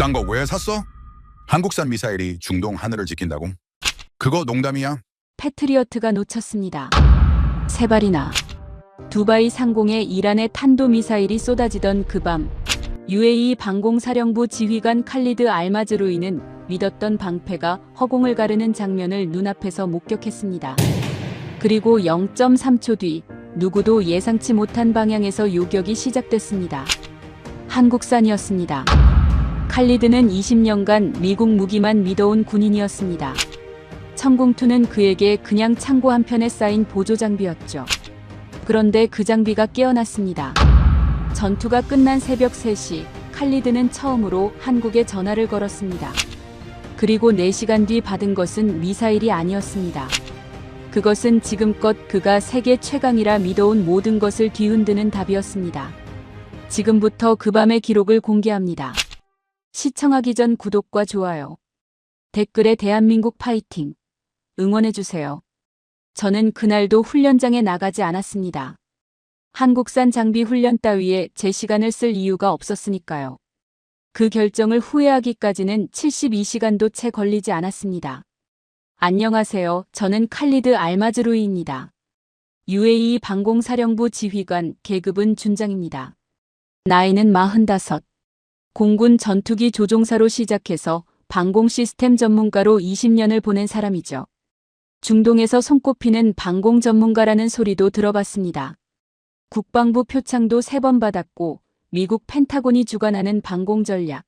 그딴 거 왜 샀어? 한국산 미사일이 중동 하늘을 지킨다고? 그거 농담이야? 패트리어트가 놓쳤습니다. 세 발이나. 두바이 상공에 이란의 탄도미사일이 쏟아지던 그 밤, UAE 방공사령부 지휘관 칼리드 알마즈루이는 믿었던 방패가 허공을 가르는 장면을 눈앞에서 목격했습니다. 그리고 0.3초 뒤 누구도 예상치 못한 방향에서 요격이 시작됐습니다. 한국산이었습니다. 칼리드는 20년간 미국 무기만 믿어온 군인이었습니다. 천궁2는 그에게 그냥 창고 한편에 쌓인 보조장비였죠. 그런데 그 장비가 깨어났습니다. 전투가 끝난 새벽 3시, 칼리드는 처음으로 한국에 전화를 걸었습니다. 그리고 4시간 뒤 받은 것은 미사일이 아니었습니다. 그것은 지금껏 그가 세계 최강이라 믿어온 모든 것을 뒤흔드는 답이었습니다. 지금부터 그 밤의 기록을 공개합니다. 시청하기 전 구독과 좋아요, 댓글에 대한민국 파이팅 응원해주세요. 저는 그날도 훈련장에 나가지 않았습니다. 한국산 장비 훈련 따위에 제 시간을 쓸 이유가 없었으니까요. 그 결정을 후회하기까지는 72시간도 채 걸리지 않았습니다. 안녕하세요. 저는 칼리드 알마즈루이입니다. UAE 방공사령부 지휘관, 계급은 준장입니다. 나이는 45. 공군 전투기 조종사로 시작해서 방공 시스템 전문가로 20년을 보낸 사람이죠. 중동에서 손꼽히는 방공 전문가라는 소리도 들어봤습니다. 국방부 표창도 3번 받았고 미국 펜타곤이 주관하는 방공 전략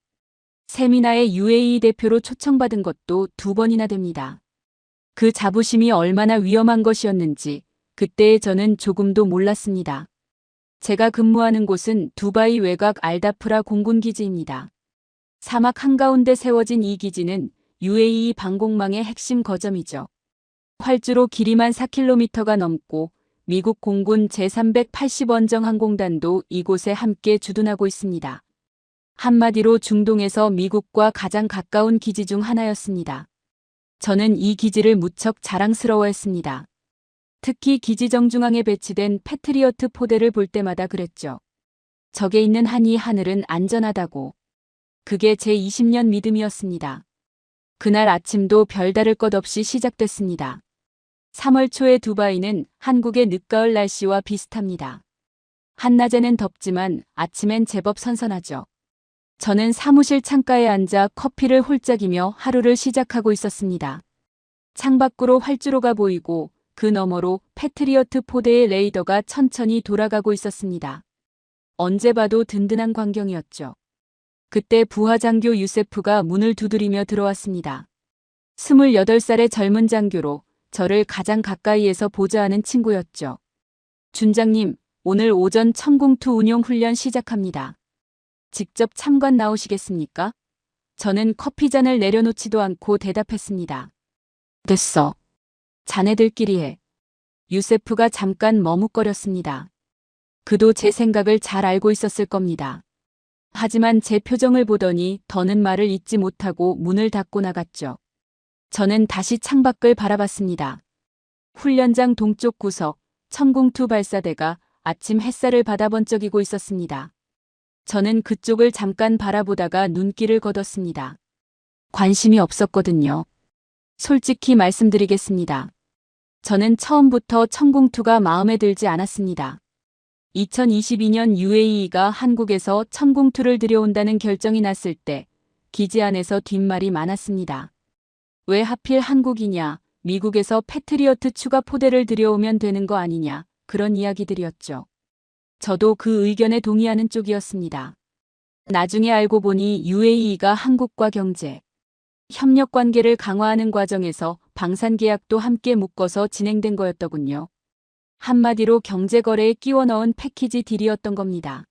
세미나에 UAE 대표로 초청받은 것도 2번이나 됩니다. 그 자부심이 얼마나 위험한 것이었는지 그때의 저는 조금도 몰랐습니다. 제가 근무하는 곳은 두바이 외곽 알다프라 공군기지입니다. 사막 한가운데 세워진 이 기지는 UAE 방공망의 핵심 거점이죠. 활주로 길이만 4km가 넘고 미국 공군 제380원정 항공단도 이곳에 함께 주둔하고 있습니다. 한마디로 중동에서 미국과 가장 가까운 기지 중 하나였습니다. 저는 이 기지를 무척 자랑스러워했습니다. 특히 기지 정중앙에 배치된 패트리어트 포대를 볼 때마다 그랬죠. 적에 있는 한 이 하늘은 안전하다고. 그게 제 20년 믿음이었습니다. 그날 아침도 별다를 것 없이 시작됐습니다. 3월 초의 두바이는 한국의 늦가을 날씨와 비슷합니다. 한낮에는 덥지만 아침엔 제법 선선하죠. 저는 사무실 창가에 앉아 커피를 홀짝이며 하루를 시작하고 있었습니다. 창밖으로 활주로가 보이고 그 너머로 패트리어트 포대의 레이더가 천천히 돌아가고 있었습니다. 언제 봐도 든든한 광경이었죠. 그때 부하장교 유세프가 문을 두드리며 들어왔습니다. 28살의 젊은 장교로 저를 가장 가까이에서 보좌하는 친구였죠. 준장님, 오늘 오전 천궁2 운용 훈련 시작합니다. 직접 참관 나오시겠습니까? 저는 커피잔을 내려놓지도 않고 대답했습니다. 됐어. 자네들끼리 해. 유세프가 잠깐 머뭇거렸습니다. 그도 제 생각을 잘 알고 있었을 겁니다. 하지만 제 표정을 보더니 더는 말을 잇지 못하고 문을 닫고 나갔죠. 저는 다시 창밖을 바라봤습니다. 훈련장 동쪽 구석, 천궁2 발사대가 아침 햇살을 받아 번쩍이고 있었습니다. 저는 그쪽을 잠깐 바라보다가 눈길을 거뒀습니다. 관심이 없었거든요. 솔직히 말씀드리겠습니다. 저는 처음부터 천궁2가 마음에 들지 않았습니다. 2022년 UAE가 한국에서 천궁2를 들여온다는 결정이 났을 때 기지 안에서 뒷말이 많았습니다. 왜 하필 한국이냐, 미국에서 패트리어트 추가 포대를 들여오면 되는 거 아니냐, 그런 이야기들이었죠. 저도 그 의견에 동의하는 쪽이었습니다. 나중에 알고 보니 UAE가 한국과 경제, 협력 관계를 강화하는 과정에서 방산 계약도 함께 묶어서 진행된 거였더군요. 한마디로 경제 거래에 끼워 넣은 패키지 딜이었던 겁니다.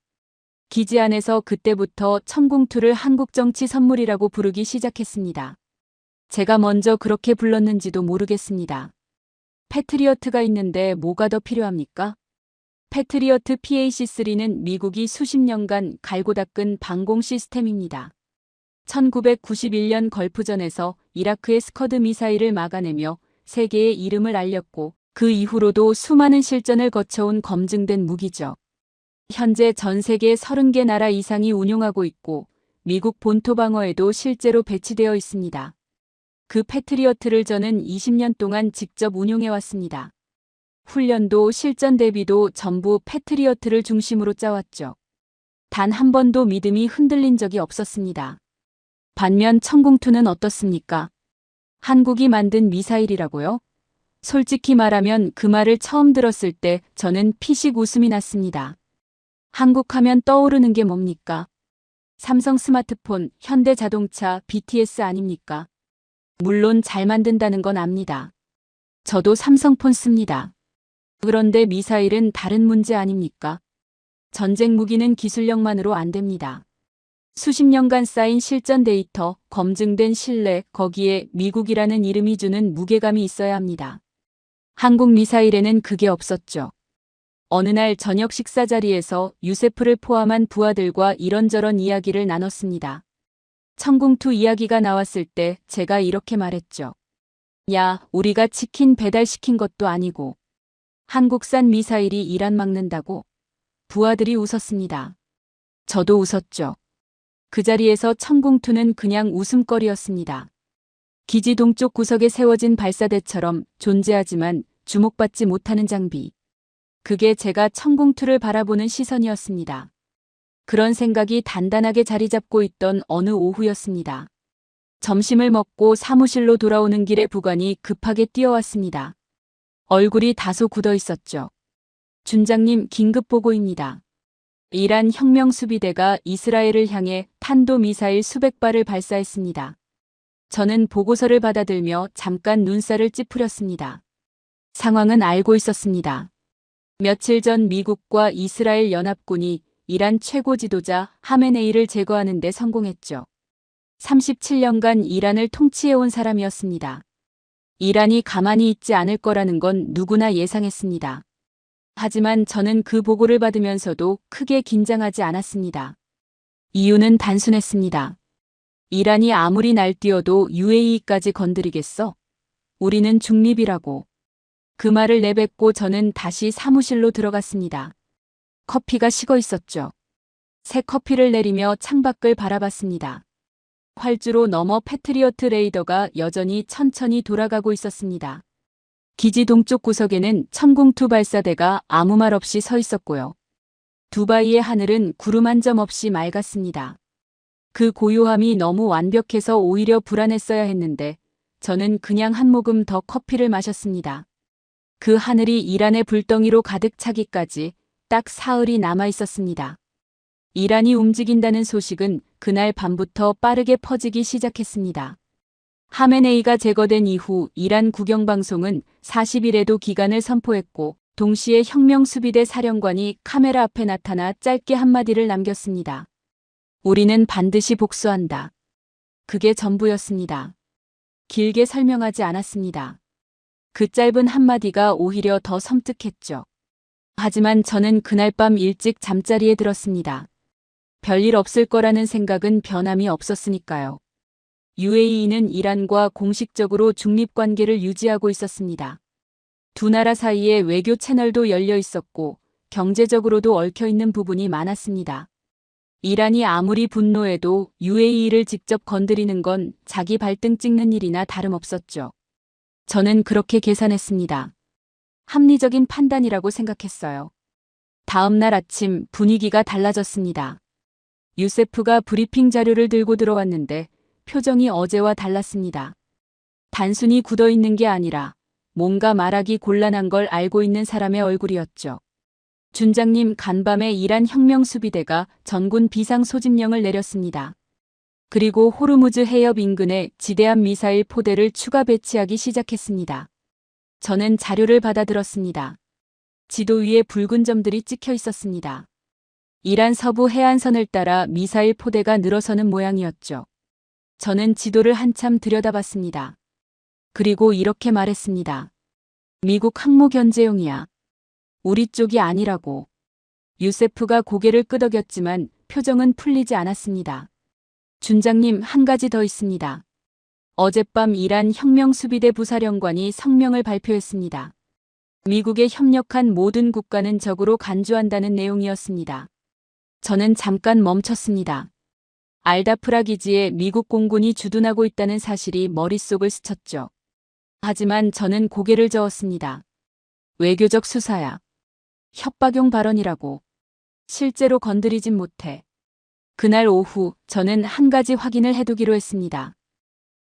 기지 안에서 그때부터 천궁2를 한국 정치 선물이라고 부르기 시작했습니다. 제가 먼저 그렇게 불렀는지도 모르겠습니다. 패트리어트가 있는데 뭐가 더 필요합니까? 패트리어트 PAC-3는 미국이 수십 년간 갈고 닦은 방공 시스템입니다. 1991년 걸프전에서 이라크의 스커드 미사일을 막아내며 세계에 이름을 알렸고 그 이후로도 수많은 실전을 거쳐온 검증된 무기죠. 현재 전 세계 30개 나라 이상이 운용하고 있고 미국 본토 방어에도 실제로 배치되어 있습니다. 그 패트리어트를 저는 20년 동안 직접 운용해왔습니다. 훈련도 실전 대비도 전부 패트리어트를 중심으로 짜왔죠. 단 한 번도 믿음이 흔들린 적이 없었습니다. 반면 천궁2는 어떻습니까? 한국이 만든 미사일이라고요? 솔직히 말하면 그 말을 처음 들었을 때 저는 피식 웃음이 났습니다. 한국 하면 떠오르는 게 뭡니까? 삼성 스마트폰, 현대자동차, BTS 아닙니까? 물론 잘 만든다는 건 압니다. 저도 삼성폰 씁니다. 그런데 미사일은 다른 문제 아닙니까? 전쟁 무기는 기술력만으로 안 됩니다. 수십 년간 쌓인 실전 데이터, 검증된 신뢰, 거기에 미국이라는 이름이 주는 무게감이 있어야 합니다. 한국 미사일에는 그게 없었죠. 어느 날 저녁 식사 자리에서 유세프를 포함한 부하들과 이런저런 이야기를 나눴습니다. 천궁2 이야기가 나왔을 때 제가 이렇게 말했죠. 야, 우리가 치킨 배달시킨 것도 아니고 한국산 미사일이 이란 막는다고? 부하들이 웃었습니다. 저도 웃었죠. 그 자리에서 천궁2는 그냥 웃음거리였습니다. 기지 동쪽 구석에 세워진 발사대처럼 존재하지만 주목받지 못하는 장비. 그게 제가 천궁2를 바라보는 시선이었습니다. 그런 생각이 단단하게 자리 잡고 있던 어느 오후였습니다. 점심을 먹고 사무실로 돌아오는 길에 부관이 급하게 뛰어왔습니다. 얼굴이 다소 굳어 있었죠. 준장님, 긴급 보고입니다. 이란 혁명수비대가 이스라엘을 향해 탄도미사일 수백 발을 발사했습니다. 저는 보고서를 받아들며 잠깐 눈살을 찌푸렸습니다. 상황은 알고 있었습니다. 며칠 전 미국과 이스라엘 연합군이 이란 최고 지도자 하메네이를 제거하는 데 성공했죠. 37년간 이란을 통치해온 사람이었습니다. 이란이 가만히 있지 않을 거라는 건 누구나 예상했습니다. 하지만 저는 그 보고를 받으면서도 크게 긴장하지 않았습니다. 이유는 단순했습니다. 이란이 아무리 날뛰어도 UAE까지 건드리겠어? 우리는 중립이라고. 그 말을 내뱉고 저는 다시 사무실로 들어갔습니다. 커피가 식어 있었죠. 새 커피를 내리며 창밖을 바라봤습니다. 활주로 너머 패트리어트 레이더가 여전히 천천히 돌아가고 있었습니다. 기지 동쪽 구석에는 천궁2 발사대가 아무 말 없이 서 있었고요. 두바이의 하늘은 구름 한 점 없이 맑았습니다. 그 고요함이 너무 완벽해서 오히려 불안했어야 했는데 저는 그냥 한 모금 더 커피를 마셨습니다. 그 하늘이 이란의 불덩이로 가득 차기까지 딱 사흘이 남아 있었습니다. 이란이 움직인다는 소식은 그날 밤부터 빠르게 퍼지기 시작했습니다. 하메네이가 제거된 이후 이란 국영방송은 40일에도 기간을 선포했고 동시에 혁명수비대 사령관이 카메라 앞에 나타나 짧게 한마디를 남겼습니다. 우리는 반드시 복수한다. 그게 전부였습니다. 길게 설명하지 않았습니다. 그 짧은 한마디가 오히려 더 섬뜩했죠. 하지만 저는 그날 밤 일찍 잠자리에 들었습니다. 별일 없을 거라는 생각은 변함이 없었으니까요. UAE는 이란과 공식적으로 중립관계를 유지하고 있었습니다. 두 나라 사이에 외교 채널도 열려 있었고 경제적으로도 얽혀 있는 부분이 많았습니다. 이란이 아무리 분노해도 UAE를 직접 건드리는 건 자기 발등 찍는 일이나 다름없었죠. 저는 그렇게 계산했습니다. 합리적인 판단이라고 생각했어요. 다음 날 아침 분위기가 달라졌습니다. 유세프가 브리핑 자료를 들고 들어왔는데 표정이 어제와 달랐습니다. 단순히 굳어있는 게 아니라 뭔가 말하기 곤란한 걸 알고 있는 사람의 얼굴이었죠. 준장님, 간밤에 이란 혁명수비대가 전군 비상 소집령을 내렸습니다. 그리고 호르무즈 해협 인근에 지대함 미사일 포대를 추가 배치하기 시작했습니다. 저는 자료를 받아들었습니다. 지도 위에 붉은 점들이 찍혀 있었습니다. 이란 서부 해안선을 따라 미사일 포대가 늘어서는 모양이었죠. 저는 지도를 한참 들여다봤습니다. 그리고 이렇게 말했습니다. 미국 항모 견제용이야. 우리 쪽이 아니라고. 유세프가 고개를 끄덕였지만 표정은 풀리지 않았습니다. 준장님, 한 가지 더 있습니다. 어젯밤 이란 혁명수비대 부사령관이 성명을 발표했습니다. 미국에 협력한 모든 국가는 적으로 간주한다는 내용이었습니다. 저는 잠깐 멈췄습니다. 알다프라 기지에 미국 공군이 주둔하고 있다는 사실이 머릿속을 스쳤죠. 하지만 저는 고개를 저었습니다. 외교적 수사야. 협박용 발언이라고. 실제로 건드리진 못해. 그날 오후 저는 한 가지 확인을 해두기로 했습니다.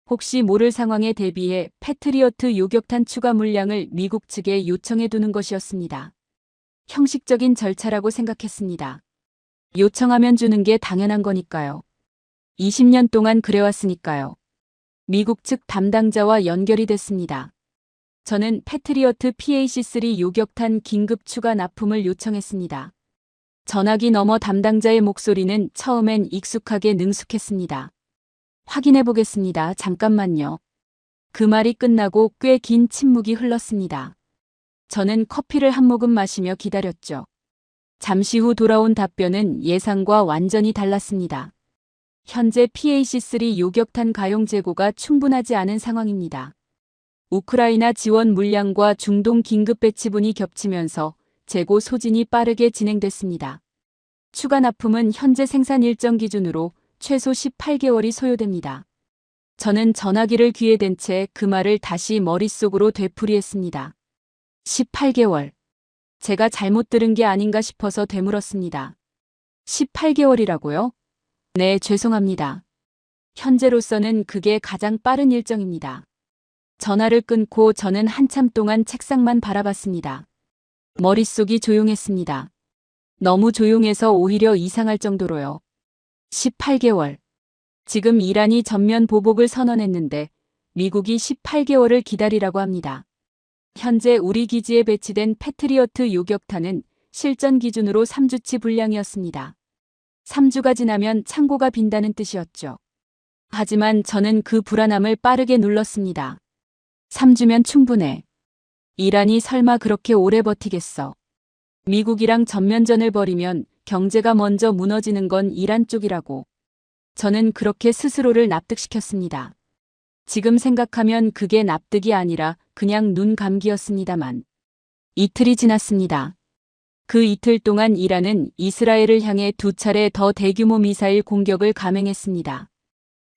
혹시 모를 상황에 대비해 패트리어트 요격탄 추가 물량을 미국 측에 요청해 두는 것이었습니다. 형식적인 절차라고 생각했습니다. 요청하면 주는 게 당연한 거니까요. 20년 동안 그래왔으니까요. 미국 측 담당자와 연결이 됐습니다. 저는 패트리어트 PAC-3 요격탄 긴급 추가 납품을 요청했습니다. 전화기 너머 담당자의 목소리는 처음엔 익숙하게 능숙했습니다. 확인해 보겠습니다. 잠깐만요. 그 말이 끝나고 꽤 긴 침묵이 흘렀습니다. 저는 커피를 한 모금 마시며 기다렸죠. 잠시 후 돌아온 답변은 예상과 완전히 달랐습니다. 현재 PAC-3 요격탄 가용 재고가 충분하지 않은 상황입니다. 우크라이나 지원 물량과 중동 긴급 배치분이 겹치면서 재고 소진이 빠르게 진행됐습니다. 추가 납품은 현재 생산 일정 기준으로 최소 18개월이 소요됩니다. 저는 전화기를 귀에 댄 채 그 말을 다시 머릿속으로 되풀이했습니다. 18개월. 제가 잘못 들은 게 아닌가 싶어서 되물었습니다. 18개월이라고요? 네, 죄송합니다. 현재로서는 그게 가장 빠른 일정입니다. 전화를 끊고 저는 한참 동안 책상만 바라봤습니다. 머릿속이 조용했습니다. 너무 조용해서 오히려 이상할 정도로요. 18개월. 지금 이란이 전면 보복을 선언했는데 미국이 18개월을 기다리라고 합니다. 현재 우리 기지에 배치된 패트리어트 요격탄은 실전 기준으로 3주치 분량이었습니다. 3주가 지나면 창고가 빈다는 뜻이었죠. 하지만 저는 그 불안함을 빠르게 눌렀습니다. 3주면 충분해. 이란이 설마 그렇게 오래 버티겠어. 미국이랑 전면전을 벌이면 경제가 먼저 무너지는 건 이란 쪽이라고. 저는 그렇게 스스로를 납득시켰습니다. 지금 생각하면 그게 납득이 아니라 그냥 눈 감기였습니다만. 이틀이 지났습니다. 그 이틀 동안 이란은 이스라엘을 향해 2차례 더 대규모 미사일 공격을 감행했습니다.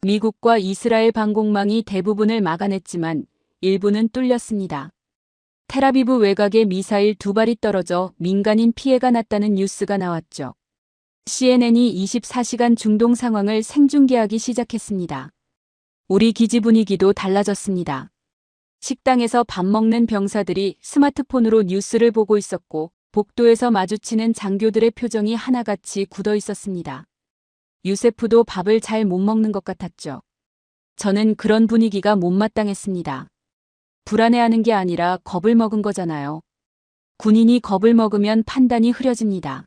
미국과 이스라엘 방공망이 대부분을 막아냈지만 일부는 뚫렸습니다. 텔아비브 외곽에 미사일 2발이 떨어져 민간인 피해가 났다는 뉴스가 나왔죠. CNN이 24시간 중동 상황을 생중계하기 시작했습니다. 우리 기지 분위기도 달라졌습니다. 식당에서 밥 먹는 병사들이 스마트폰으로 뉴스를 보고 있었고 복도에서 마주치는 장교들의 표정이 하나같이 굳어 있었습니다. 유세프도 밥을 잘 못 먹는 것 같았죠. 저는 그런 분위기가 못마땅했습니다. 불안해하는 게 아니라 겁을 먹은 거잖아요. 군인이 겁을 먹으면 판단이 흐려집니다.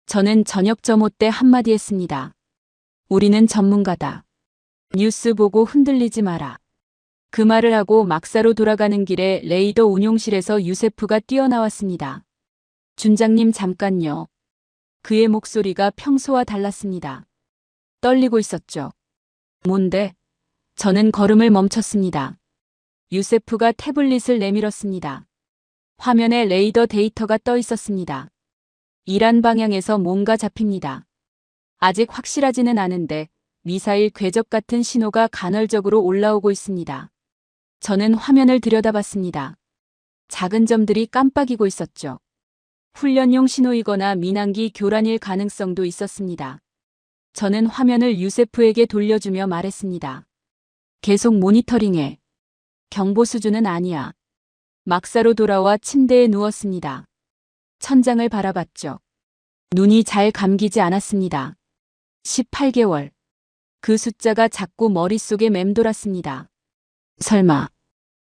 저는 저녁 점호 때 한마디 했습니다. 우리는 전문가다. 뉴스 보고 흔들리지 마라. 그 말을 하고 막사로 돌아가는 길에 레이더 운용실에서 유세프가 뛰어나왔습니다. 준장님 잠깐요. 그의 목소리가 평소와 달랐습니다. 떨리고 있었죠. 뭔데? 저는 걸음을 멈췄습니다. 유세프가 태블릿을 내밀었습니다. 화면에 레이더 데이터가 떠 있었습니다. 이란 방향에서 뭔가 잡힙니다. 아직 확실하지는 않은데 미사일 궤적 같은 신호가 간헐적으로 올라오고 있습니다. 저는 화면을 들여다봤습니다. 작은 점들이 깜빡이고 있었죠. 훈련용 신호이거나 민항기 교란일 가능성도 있었습니다. 저는 화면을 유세프에게 돌려주며 말했습니다. 계속 모니터링해. 경보 수준은 아니야. 막사로 돌아와 침대에 누웠습니다. 천장을 바라봤죠. 눈이 잘 감기지 않았습니다. 18개월. 그 숫자가 자꾸 머릿속에 맴돌았습니다. 설마.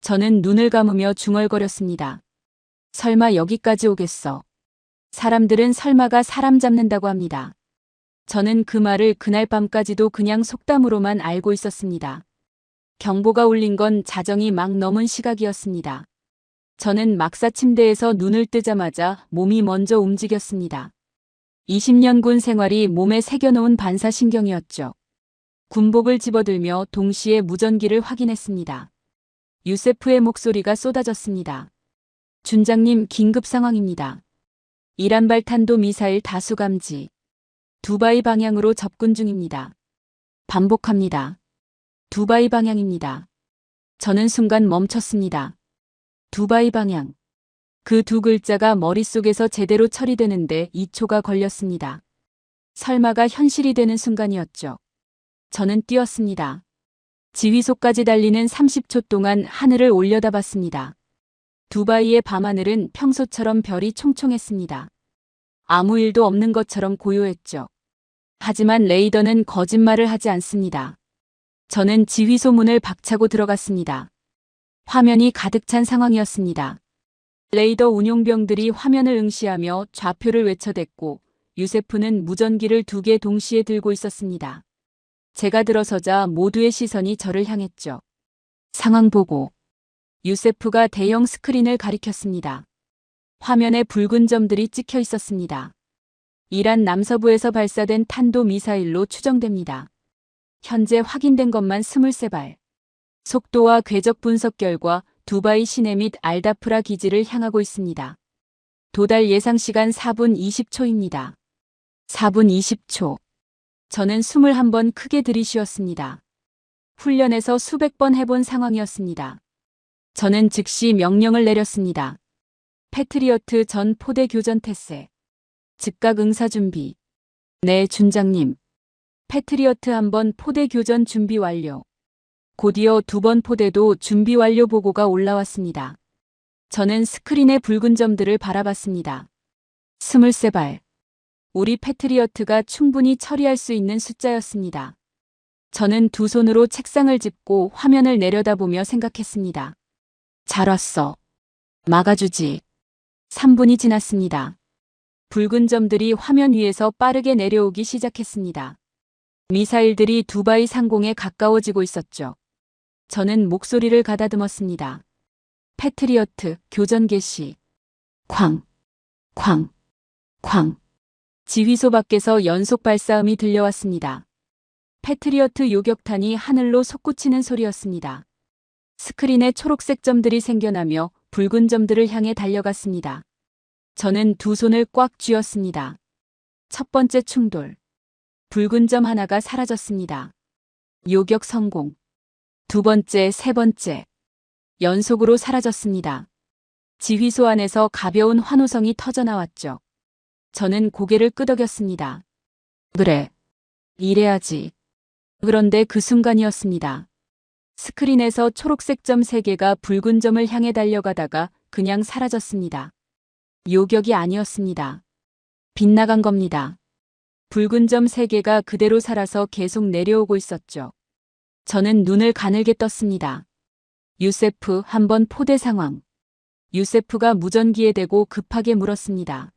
저는 눈을 감으며 중얼거렸습니다. 설마 여기까지 오겠어. 사람들은 설마가 사람 잡는다고 합니다. 저는 그 말을 그날 밤까지도 그냥 속담으로만 알고 있었습니다. 경보가 울린 건 자정이 막 넘은 시각이었습니다. 저는 막사 침대에서 눈을 뜨자마자 몸이 먼저 움직였습니다. 20년 군 생활이 몸에 새겨놓은 반사신경이었죠. 군복을 집어들며 동시에 무전기를 확인했습니다. 유세프의 목소리가 쏟아졌습니다. 준장님 긴급 상황입니다. 이란발 탄도 미사일 다수 감지. 두바이 방향으로 접근 중입니다. 반복합니다. 두바이 방향입니다. 저는 순간 멈췄습니다. 두바이 방향. 그 두 글자가 머릿속에서 제대로 처리되는데 2초가 걸렸습니다. 설마가 현실이 되는 순간이었죠. 저는 뛰었습니다. 지휘소까지 달리는 30초 동안 하늘을 올려다봤습니다. 두바이의 밤하늘은 평소처럼 별이 총총했습니다. 아무 일도 없는 것처럼 고요했죠. 하지만 레이더는 거짓말을 하지 않습니다. 저는 지휘소 문을 박차고 들어갔습니다. 화면이 가득 찬 상황이었습니다. 레이더 운용병들이 화면을 응시하며 좌표를 외쳐댔고 유세프는 무전기를 2개 동시에 들고 있었습니다. 제가 들어서자 모두의 시선이 저를 향했죠. 상황 보고. 유세프가 대형 스크린을 가리켰습니다. 화면에 붉은 점들이 찍혀 있었습니다. 이란 남서부에서 발사된 탄도 미사일로 추정됩니다. 현재 확인된 것만 23발. 속도와 궤적 분석 결과 두바이 시내 및 알다프라 기지를 향하고 있습니다. 도달 예상 시간 4분 20초입니다. 4분 20초. 저는 숨을 한번 크게 들이쉬었습니다. 훈련에서 수백 번 해본 상황이었습니다. 저는 즉시 명령을 내렸습니다. 패트리어트 전 포대 교전 태세. 즉각 응사 준비. 네, 준장님. 패트리어트 1번 포대 교전 준비 완료. 곧이어 2번 포대도 준비 완료 보고가 올라왔습니다. 저는 스크린의 붉은 점들을 바라봤습니다. 23발. 우리 패트리어트가 충분히 처리할 수 있는 숫자였습니다. 저는 두 손으로 책상을 짚고 화면을 내려다보며 생각했습니다. 잘 왔어. 막아주지. 3분이 지났습니다. 붉은 점들이 화면 위에서 빠르게 내려오기 시작했습니다. 미사일들이 두바이 상공에 가까워지고 있었죠. 저는 목소리를 가다듬었습니다. 패트리어트 교전 개시. 쾅, 쾅, 쾅. 지휘소 밖에서 연속 발사음이 들려왔습니다. 패트리어트 요격탄이 하늘로 솟구치는 소리였습니다. 스크린에 초록색 점들이 생겨나며 붉은 점들을 향해 달려갔습니다. 저는 두 손을 꽉 쥐었습니다. 첫 번째 충돌. 붉은 점 하나가 사라졌습니다. 요격 성공. 두 번째, 세 번째. 연속으로 사라졌습니다. 지휘소 안에서 가벼운 환호성이 터져나왔죠. 저는 고개를 끄덕였습니다. 그래. 이래야지. 그런데 그 순간이었습니다. 스크린에서 초록색 점 3개가 붉은 점을 향해 달려가다가 그냥 사라졌습니다. 요격이 아니었습니다. 빗나간 겁니다. 붉은 점 3개가 그대로 살아서 계속 내려오고 있었죠. 저는 눈을 가늘게 떴습니다. 유세프 1번 포대 상황. 유세프가 무전기에 대고 급하게 물었습니다.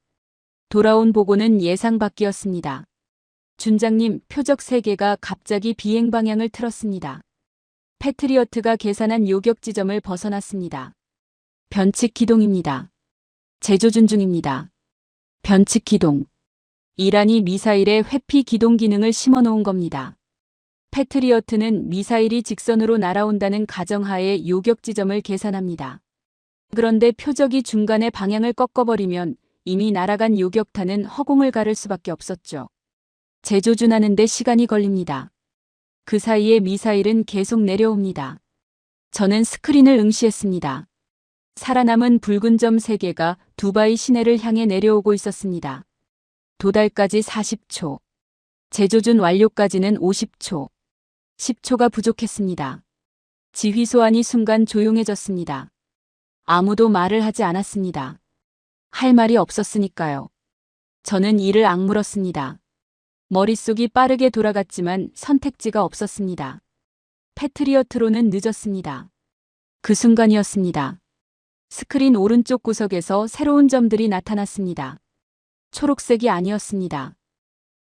돌아온 보고는 예상 밖이었습니다. 준장님, 표적 3개가 갑자기 비행 방향을 틀었습니다. 패트리어트가 계산한 요격 지점을 벗어났습니다. 변칙 기동입니다. 재조준 중입니다. 변칙 기동. 이란이 미사일에 회피 기동 기능을 심어놓은 겁니다. 패트리어트는 미사일이 직선으로 날아온다는 가정하에 요격 지점을 계산합니다. 그런데 표적이 중간에 방향을 꺾어버리면 이미 날아간 요격탄은 허공을 가를 수밖에 없었죠. 재조준하는 데 시간이 걸립니다. 그 사이에 미사일은 계속 내려옵니다. 저는 스크린을 응시했습니다. 살아남은 붉은 점 3개가 두바이 시내를 향해 내려오고 있었습니다. 도달까지 40초. 재조준 완료까지는 50초. 10초가 부족했습니다. 지휘소 안이 순간 조용해졌습니다. 아무도 말을 하지 않았습니다. 할 말이 없었으니까요. 저는 이를 악물었습니다. 머릿속이 빠르게 돌아갔지만 선택지가 없었습니다. 패트리어트로는 늦었습니다. 그 순간이었습니다. 스크린 오른쪽 구석에서 새로운 점들이 나타났습니다. 초록색이 아니었습니다.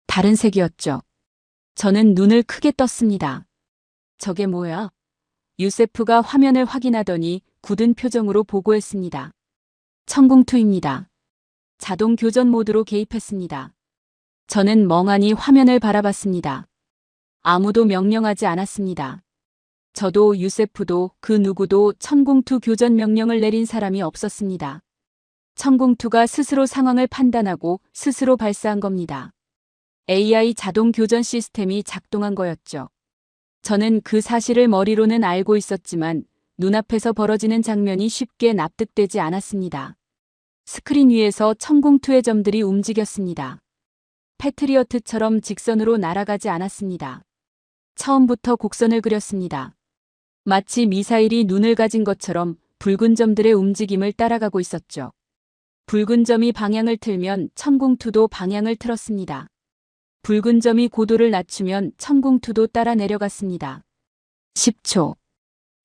다른 색이었죠. 저는 눈을 크게 떴습니다. 저게 뭐야? 유세프가 화면을 확인하더니 굳은 표정으로 보고했습니다. 천궁2입니다. 자동 교전 모드로 개입했습니다. 저는 멍하니 화면을 바라봤습니다. 아무도 명령하지 않았습니다. 저도 유세프도 그 누구도 천궁2 교전 명령을 내린 사람이 없었습니다. 천궁2가 스스로 상황을 판단하고 스스로 발사한 겁니다. AI 자동 교전 시스템이 작동한 거였죠. 저는 그 사실을 머리로는 알고 있었지만 눈앞에서 벌어지는 장면이 쉽게 납득되지 않았습니다. 스크린 위에서 천공투의 점들이 움직였습니다. 패트리어트처럼 직선으로 날아가지 않았습니다. 처음부터 곡선을 그렸습니다. 마치 미사일이 눈을 가진 것처럼 붉은 점들의 움직임을 따라가고 있었죠. 붉은 점이 방향을 틀면 천공투도 방향을 틀었습니다. 붉은 점이 고도를 낮추면 천공투도 따라 내려갔습니다. 10초.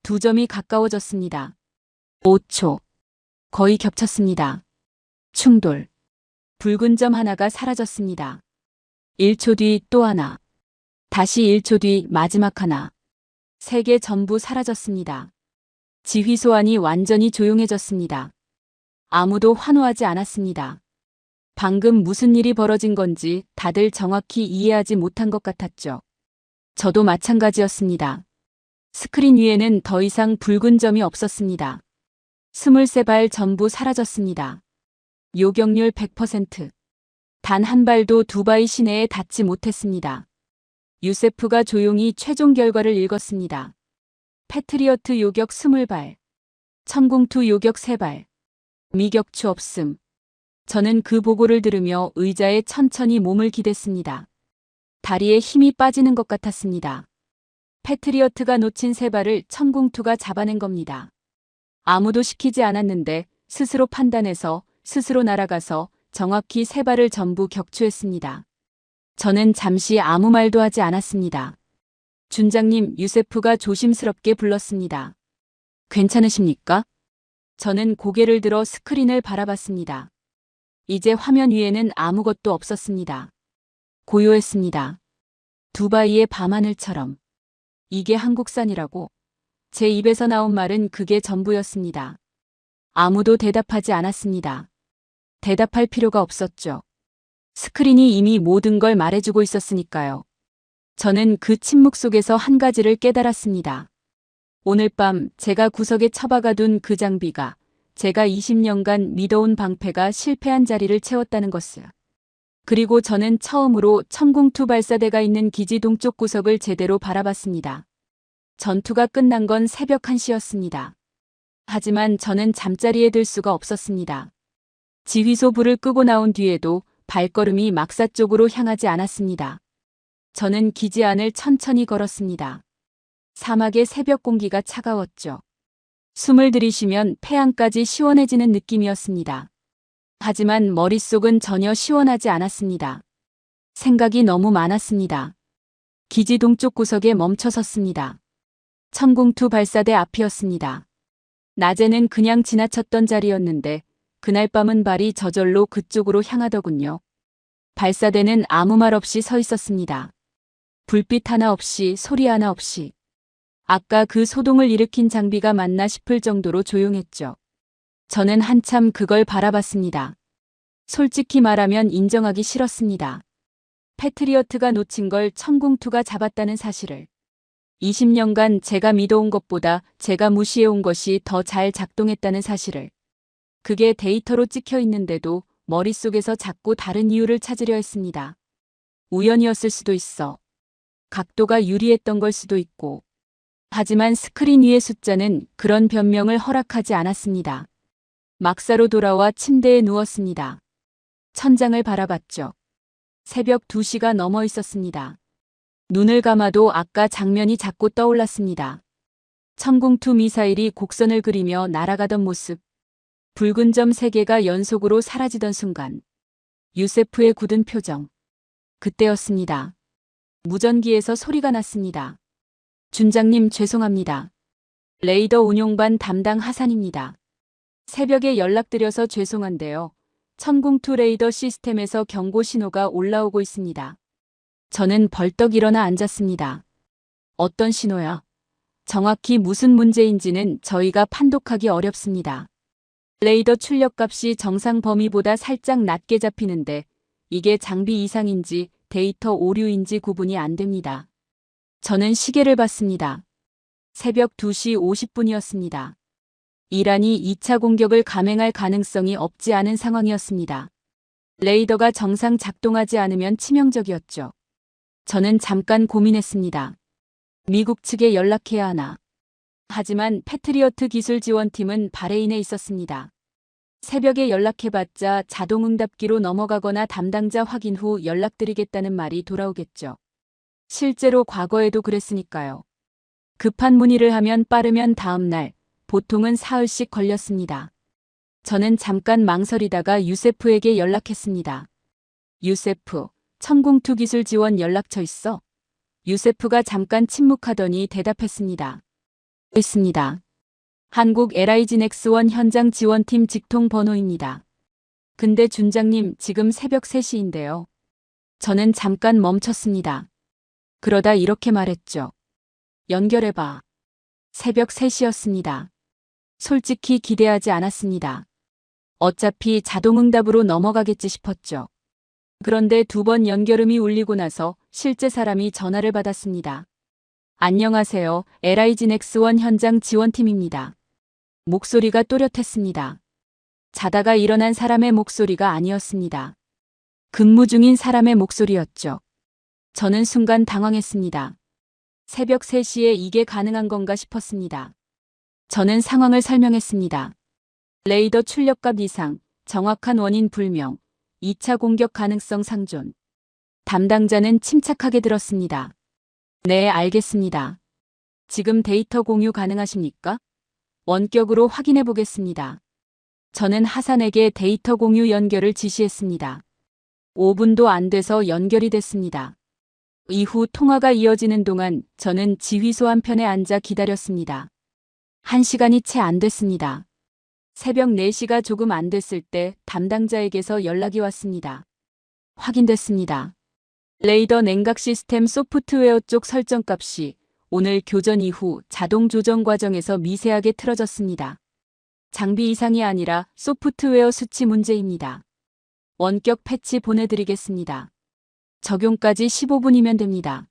두 점이 가까워졌습니다. 5초. 거의 겹쳤습니다. 충돌. 붉은 점 하나가 사라졌습니다. 1초 뒤 또 하나. 다시 1초 뒤 마지막 하나. 세 개 전부 사라졌습니다. 지휘소 안이 완전히 조용해졌습니다. 아무도 환호하지 않았습니다. 방금 무슨 일이 벌어진 건지 다들 정확히 이해하지 못한 것 같았죠. 저도 마찬가지였습니다. 스크린 위에는 더 이상 붉은 점이 없었습니다. 23발 전부 사라졌습니다. 요격률 100%. 단 한 발도 두바이 시내에 닿지 못했습니다. 유세프가 조용히 최종 결과를 읽었습니다. 패트리어트 요격 20발. 천공투 요격 3발. 미격추 없음. 저는 그 보고를 들으며 의자에 천천히 몸을 기댔습니다. 다리에 힘이 빠지는 것 같았습니다. 패트리어트가 놓친 3발을 천공투가 잡아낸 겁니다. 아무도 시키지 않았는데 스스로 판단해서 스스로 날아가서 정확히 3발을 전부 격추했습니다. 저는 잠시 아무 말도 하지 않았습니다. 준장님, 유세프가 조심스럽게 불렀습니다. 괜찮으십니까? 저는 고개를 들어 스크린을 바라봤습니다. 이제 화면 위에는 아무것도 없었습니다. 고요했습니다. 두바이의 밤하늘처럼. 이게 한국산이라고. 제 입에서 나온 말은 그게 전부였습니다. 아무도 대답하지 않았습니다. 대답할 필요가 없었죠. 스크린이 이미 모든 걸 말해주고 있었으니까요. 저는 그 침묵 속에서 한 가지를 깨달았습니다. 오늘 밤 제가 구석에 처박아둔 그 장비가 제가 20년간 믿어온 방패가 실패한 자리를 채웠다는 것을. 그리고 저는 처음으로 천공투 발사대가 있는 기지 동쪽 구석을 제대로 바라봤습니다. 전투가 끝난 건 새벽 1시였습니다. 하지만 저는 잠자리에 들 수가 없었습니다. 지휘소 불을 끄고 나온 뒤에도 발걸음이 막사 쪽으로 향하지 않았습니다. 저는 기지 안을 천천히 걸었습니다. 사막의 새벽 공기가 차가웠죠. 숨을 들이쉬면 폐안까지 시원해지는 느낌이었습니다. 하지만 머릿속은 전혀 시원하지 않았습니다. 생각이 너무 많았습니다. 기지 동쪽 구석에 멈춰 섰습니다. 천공투 발사대 앞이었습니다. 낮에는 그냥 지나쳤던 자리였는데 그날 밤은 발이 저절로 그쪽으로 향하더군요. 발사대는 아무 말 없이 서 있었습니다. 불빛 하나 없이 소리 하나 없이. 아까 그 소동을 일으킨 장비가 맞나 싶을 정도로 조용했죠. 저는 한참 그걸 바라봤습니다. 솔직히 말하면 인정하기 싫었습니다. 패트리어트가 놓친 걸 천공투가 잡았다는 사실을. 20년간 제가 믿어온 것보다 제가 무시해온 것이 더 잘 작동했다는 사실을. 그게 데이터로 찍혀 있는데도 머릿속에서 자꾸 다른 이유를 찾으려 했습니다. 우연이었을 수도 있어. 각도가 유리했던 걸 수도 있고. 하지만 스크린 위의 숫자는 그런 변명을 허락하지 않았습니다. 막사로 돌아와 침대에 누웠습니다. 천장을 바라봤죠. 새벽 2시가 넘어 있었습니다. 눈을 감아도 아까 장면이 자꾸 떠올랐습니다. 천공투 미사일이 곡선을 그리며 날아가던 모습. 붉은 점 3개가 연속으로 사라지던 순간. 유세프의 굳은 표정. 그때였습니다. 무전기에서 소리가 났습니다. 준장님 죄송합니다. 레이더 운용반 담당 하산입니다. 새벽에 연락드려서 죄송한데요. 천공투 레이더 시스템에서 경고 신호가 올라오고 있습니다. 저는 벌떡 일어나 앉았습니다. 어떤 신호야? 정확히 무슨 문제인지는 저희가 판독하기 어렵습니다. 레이더 출력값이 정상 범위보다 살짝 낮게 잡히는데 이게 장비 이상인지 데이터 오류인지 구분이 안 됩니다. 저는 시계를 봤습니다. 새벽 2시 50분이었습니다. 이란이 2차 공격을 감행할 가능성이 없지 않은 상황이었습니다. 레이더가 정상 작동하지 않으면 치명적이었죠. 저는 잠깐 고민했습니다. 미국 측에 연락해야 하나. 하지만 패트리어트 기술 지원팀은 바레인에 있었습니다. 새벽에 연락해봤자 자동응답기로 넘어가거나 담당자 확인 후 연락드리겠다는 말이 돌아오겠죠. 실제로 과거에도 그랬으니까요. 급한 문의를 하면 빠르면 다음 날, 보통은 사흘씩 걸렸습니다. 저는 잠깐 망설이다가 유세프에게 연락했습니다. 유세프, 천궁2 기술 지원 연락처 있어? 유세프가 잠깐 침묵하더니 대답했습니다. 있습니다. 한국 LIG 넥스1 현장 지원팀 직통 번호입니다. 근데 준장님 지금 새벽 3시인데요. 저는 잠깐 멈췄습니다. 그러다 이렇게 말했죠. 연결해봐. 새벽 3시였습니다. 솔직히 기대하지 않았습니다. 어차피 자동응답으로 넘어가겠지 싶었죠. 그런데 2번 연결음이 울리고 나서 실제 사람이 전화를 받았습니다. 안녕하세요. LIG 넥스1 현장 지원팀입니다. 목소리가 또렷했습니다. 자다가 일어난 사람의 목소리가 아니었습니다. 근무 중인 사람의 목소리였죠. 저는 순간 당황했습니다. 새벽 3시에 이게 가능한 건가 싶었습니다. 저는 상황을 설명했습니다. 레이더 출력값 이상, 정확한 원인 불명, 2차 공격 가능성 상존. 담당자는 침착하게 들었습니다. 네, 알겠습니다. 지금 데이터 공유 가능하십니까? 원격으로 확인해 보겠습니다. 저는 하산에게 데이터 공유 연결을 지시했습니다. 5분도 안 돼서 연결이 됐습니다. 이후 통화가 이어지는 동안 저는 지휘소 한편에 앉아 기다렸습니다. 1시간이 채 안 됐습니다. 새벽 4시가 조금 안 됐을 때 담당자에게서 연락이 왔습니다. 확인됐습니다. 레이더 냉각 시스템 소프트웨어 쪽 설정값이 오늘 교전 이후 자동 조정 과정에서 미세하게 틀어졌습니다. 장비 이상이 아니라 소프트웨어 수치 문제입니다. 원격 패치 보내드리겠습니다. 적용까지 15분이면 됩니다.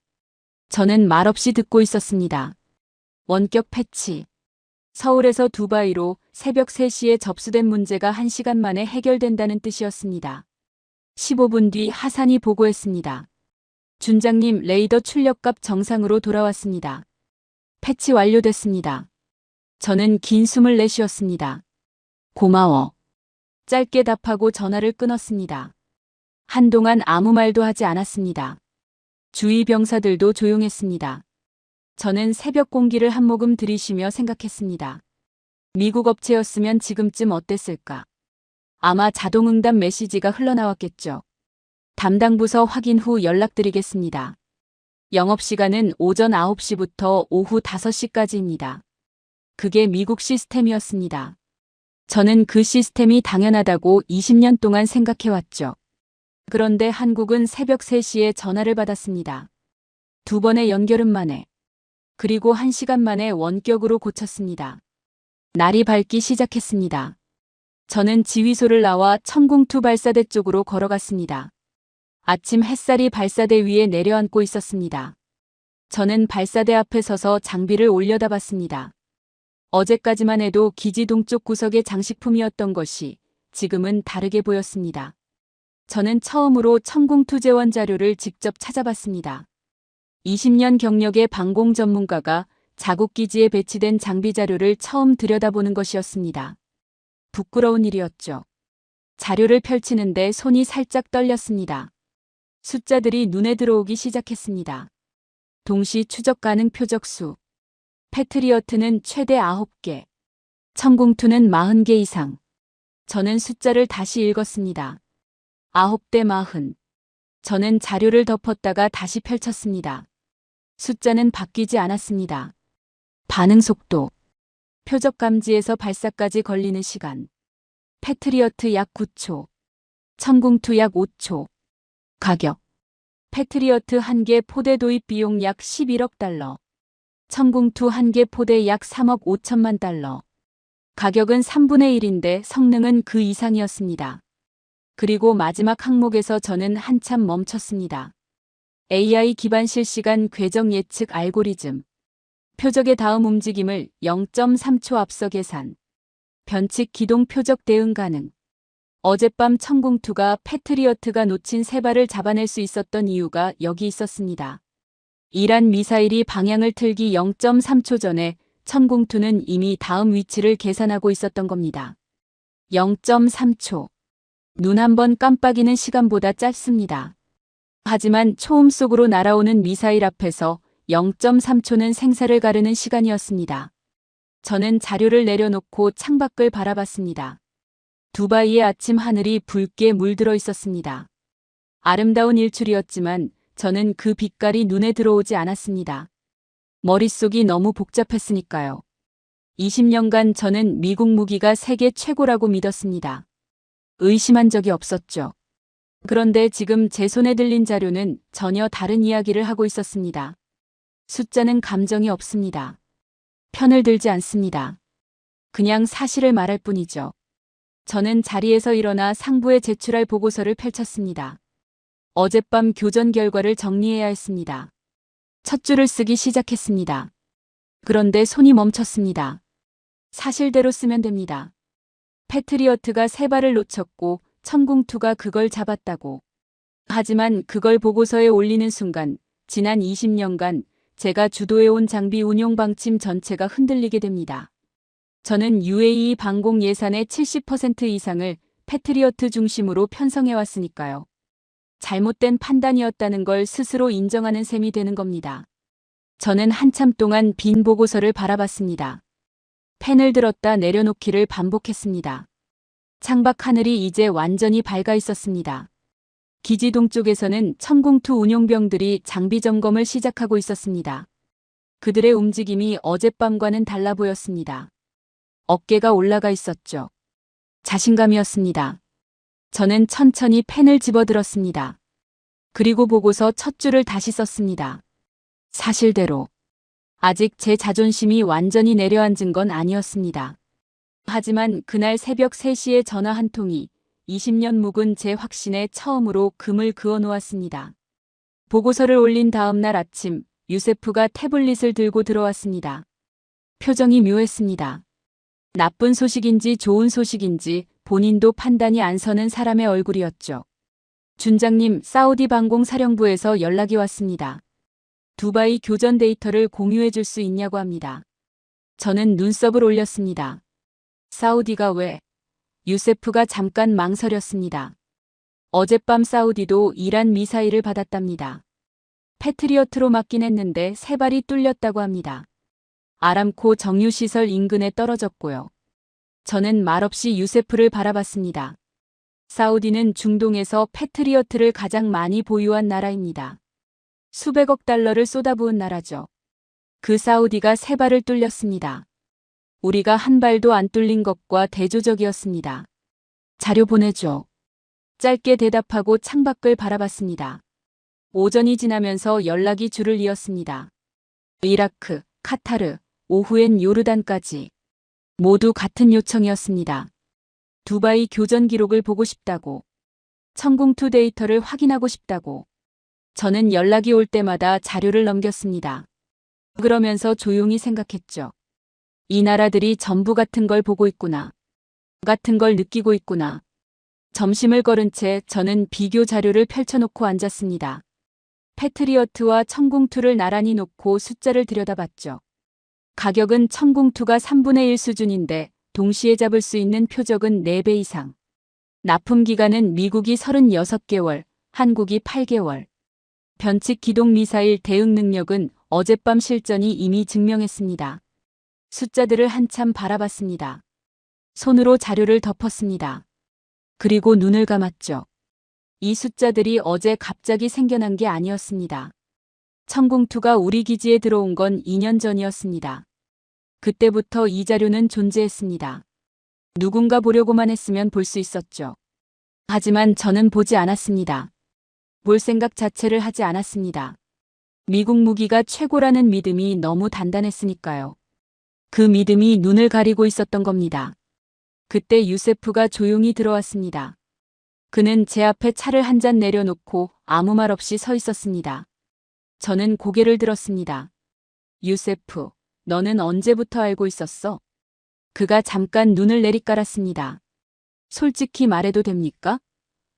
저는 말없이 듣고 있었습니다. 원격 패치. 서울에서 두바이로 새벽 3시에 접수된 문제가 1시간 만에 해결된다는 뜻이었습니다. 15분 뒤 하산이 보고했습니다. 준장님, 레이더 출력값 정상으로 돌아왔습니다. 패치 완료됐습니다. 저는 긴 숨을 내쉬었습니다. 고마워. 짧게 답하고 전화를 끊었습니다. 한동안 아무 말도 하지 않았습니다. 주위 병사들도 조용했습니다. 저는 새벽 공기를 한 모금 들이쉬며 생각했습니다. 미국 업체였으면 지금쯤 어땠을까? 아마 자동응답 메시지가 흘러나왔겠죠. 담당 부서 확인 후 연락드리겠습니다. 영업시간은 오전 9시부터 오후 5시까지입니다. 그게 미국 시스템이었습니다. 저는 그 시스템이 당연하다고 20년 동안 생각해왔죠. 그런데 한국은 새벽 3시에 전화를 받았습니다. 2번의 연결음 만에. 그리고 1시간 만에 원격으로 고쳤습니다. 날이 밝기 시작했습니다. 저는 지휘소를 나와 천궁2 발사대 쪽으로 걸어갔습니다. 아침 햇살이 발사대 위에 내려앉고 있었습니다. 저는 발사대 앞에 서서 장비를 올려다봤습니다. 어제까지만 해도 기지 동쪽 구석의 장식품이었던 것이 지금은 다르게 보였습니다. 저는 처음으로 천궁2 재원 자료를 직접 찾아봤습니다. 20년 경력의 방공 전문가가 자국 기지에 배치된 장비 자료를 처음 들여다보는 것이었습니다. 부끄러운 일이었죠. 자료를 펼치는데 손이 살짝 떨렸습니다. 숫자들이 눈에 들어오기 시작했습니다. 동시 추적 가능 표적수. 패트리어트는 최대 9개. 천궁2는 40개 이상. 저는 숫자를 다시 읽었습니다. 9대 40. 저는 자료를 덮었다가 다시 펼쳤습니다. 숫자는 바뀌지 않았습니다. 반응 속도. 표적 감지에서 발사까지 걸리는 시간. 패트리어트 약 9초. 천궁2 약 5초. 가격. 패트리어트 1개 포대 도입 비용 약 11억 달러. 천궁2 1개 포대 약 3억 5천만 달러. 가격은 3분의 1인데 성능은 그 이상이었습니다. 그리고 마지막 항목에서 저는 한참 멈췄습니다. AI 기반 실시간 궤적 예측 알고리즘. 표적의 다음 움직임을 0.3초 앞서 계산. 변칙 기동 표적 대응 가능. 어젯밤 천궁2가 패트리어트가 놓친 3발을 잡아낼 수 있었던 이유가 여기 있었습니다. 이란 미사일이 방향을 틀기 0.3초 전에 천궁2는 이미 다음 위치를 계산하고 있었던 겁니다. 0.3초. 눈 한 번 깜빡이는 시간보다 짧습니다. 하지만 초음 속으로 날아오는 미사일 앞에서 0.3초는 생사를 가르는 시간이었습니다. 저는 자료를 내려놓고 창밖을 바라봤습니다. 두바이의 아침 하늘이 붉게 물들어 있었습니다. 아름다운 일출이었지만 저는 그 빛깔이 눈에 들어오지 않았습니다. 머릿속이 너무 복잡했으니까요. 20년간 저는 미국 무기가 세계 최고라고 믿었습니다. 의심한 적이 없었죠. 그런데 지금 제 손에 들린 자료는 전혀 다른 이야기를 하고 있었습니다. 숫자는 감정이 없습니다. 편을 들지 않습니다. 그냥 사실을 말할 뿐이죠. 저는 자리에서 일어나 상부에 제출할 보고서를 펼쳤습니다. 어젯밤 교전 결과를 정리해야 했습니다. 첫 줄을 쓰기 시작했습니다. 그런데 손이 멈췄습니다. 사실대로 쓰면 됩니다. 패트리어트가 3발을 놓쳤고 천궁2가 그걸 잡았다고. 하지만 그걸 보고서에 올리는 순간 지난 20년간 제가 주도해온 장비 운용 방침 전체가 흔들리게 됩니다. 저는 UAE 방공 예산의 70% 이상을 패트리어트 중심으로 편성해왔으니까요. 잘못된 판단이었다는 걸 스스로 인정하는 셈이 되는 겁니다. 저는 한참 동안 빈 보고서를 바라봤습니다. 펜을 들었다 내려놓기를 반복했습니다. 창밖 하늘이 이제 완전히 밝아 있었습니다. 기지 동쪽에서는 천궁2 운용병들이 장비 점검을 시작하고 있었습니다. 그들의 움직임이 어젯밤과는 달라 보였습니다. 어깨가 올라가 있었죠. 자신감이었습니다. 저는 천천히 펜을 집어들었습니다. 그리고 보고서 첫 줄을 다시 썼습니다. 사실대로. 아직 제 자존심이 완전히 내려앉은 건 아니었습니다. 하지만 그날 새벽 3시에 전화 한 통이 20년 묵은 제 확신에 처음으로 금을 그어 놓았습니다. 보고서를 올린 다음 날 아침 유세프가 태블릿을 들고 들어왔습니다. 표정이 묘했습니다. 나쁜 소식인지 좋은 소식인지 본인도 판단이 안 서는 사람의 얼굴이었죠. 준장님, 사우디 방공사령부에서 연락이 왔습니다. 두바이 교전 데이터를 공유해 줄 수 있냐고 합니다. 저는 눈썹을 올렸습니다. 사우디가 왜? 유세프가 잠깐 망설였습니다. 어젯밤 사우디도 이란 미사일을 받았답니다. 패트리어트로 맞긴 했는데 3발이 뚫렸다고 합니다. 아람코 정유시설 인근에 떨어졌고요. 저는 말없이 유세프를 바라봤습니다. 사우디는 중동에서 패트리어트를 가장 많이 보유한 나라입니다. 수백억 달러를 쏟아부은 나라죠. 그 사우디가 3발을 뚫렸습니다. 우리가 한 발도 안 뚫린 것과 대조적이었습니다. 자료 보내줘. 짧게 대답하고 창밖을 바라봤습니다. 오전이 지나면서 연락이 줄을 이었습니다. 이라크, 카타르, 오후엔 요르단까지. 모두 같은 요청이었습니다. 두바이 교전 기록을 보고 싶다고. 천궁2 데이터를 확인하고 싶다고. 저는 연락이 올 때마다 자료를 넘겼습니다. 그러면서 조용히 생각했죠. 이 나라들이 전부 같은 걸 보고 있구나. 같은 걸 느끼고 있구나. 점심을 거른 채 저는 비교 자료를 펼쳐놓고 앉았습니다. 패트리어트와 천궁2를 나란히 놓고 숫자를 들여다봤죠. 가격은 천궁2가 3분의 1 수준인데 동시에 잡을 수 있는 표적은 4배 이상. 납품 기간은 미국이 36개월, 한국이 8개월. 변칙 기동 미사일 대응 능력은 어젯밤 실전이 이미 증명했습니다. 숫자들을 한참 바라봤습니다. 손으로 자료를 덮었습니다. 그리고 눈을 감았죠. 이 숫자들이 어제 갑자기 생겨난 게 아니었습니다. 천궁2가 우리 기지에 들어온 건 2년 전이었습니다. 그때부터 이 자료는 존재했습니다. 누군가 보려고만 했으면 볼 수 있었죠. 하지만 저는 보지 않았습니다. 볼 생각 자체를 하지 않았습니다. 미국 무기가 최고라는 믿음이 너무 단단했으니까요. 그 믿음이 눈을 가리고 있었던 겁니다. 그때 유세프가 조용히 들어왔습니다. 그는 제 앞에 차를 한 잔 내려놓고 아무 말 없이 서 있었습니다. 저는 고개를 들었습니다. 유세프, 너는 언제부터 알고 있었어? 그가 잠깐 눈을 내리깔았습니다. 솔직히 말해도 됩니까?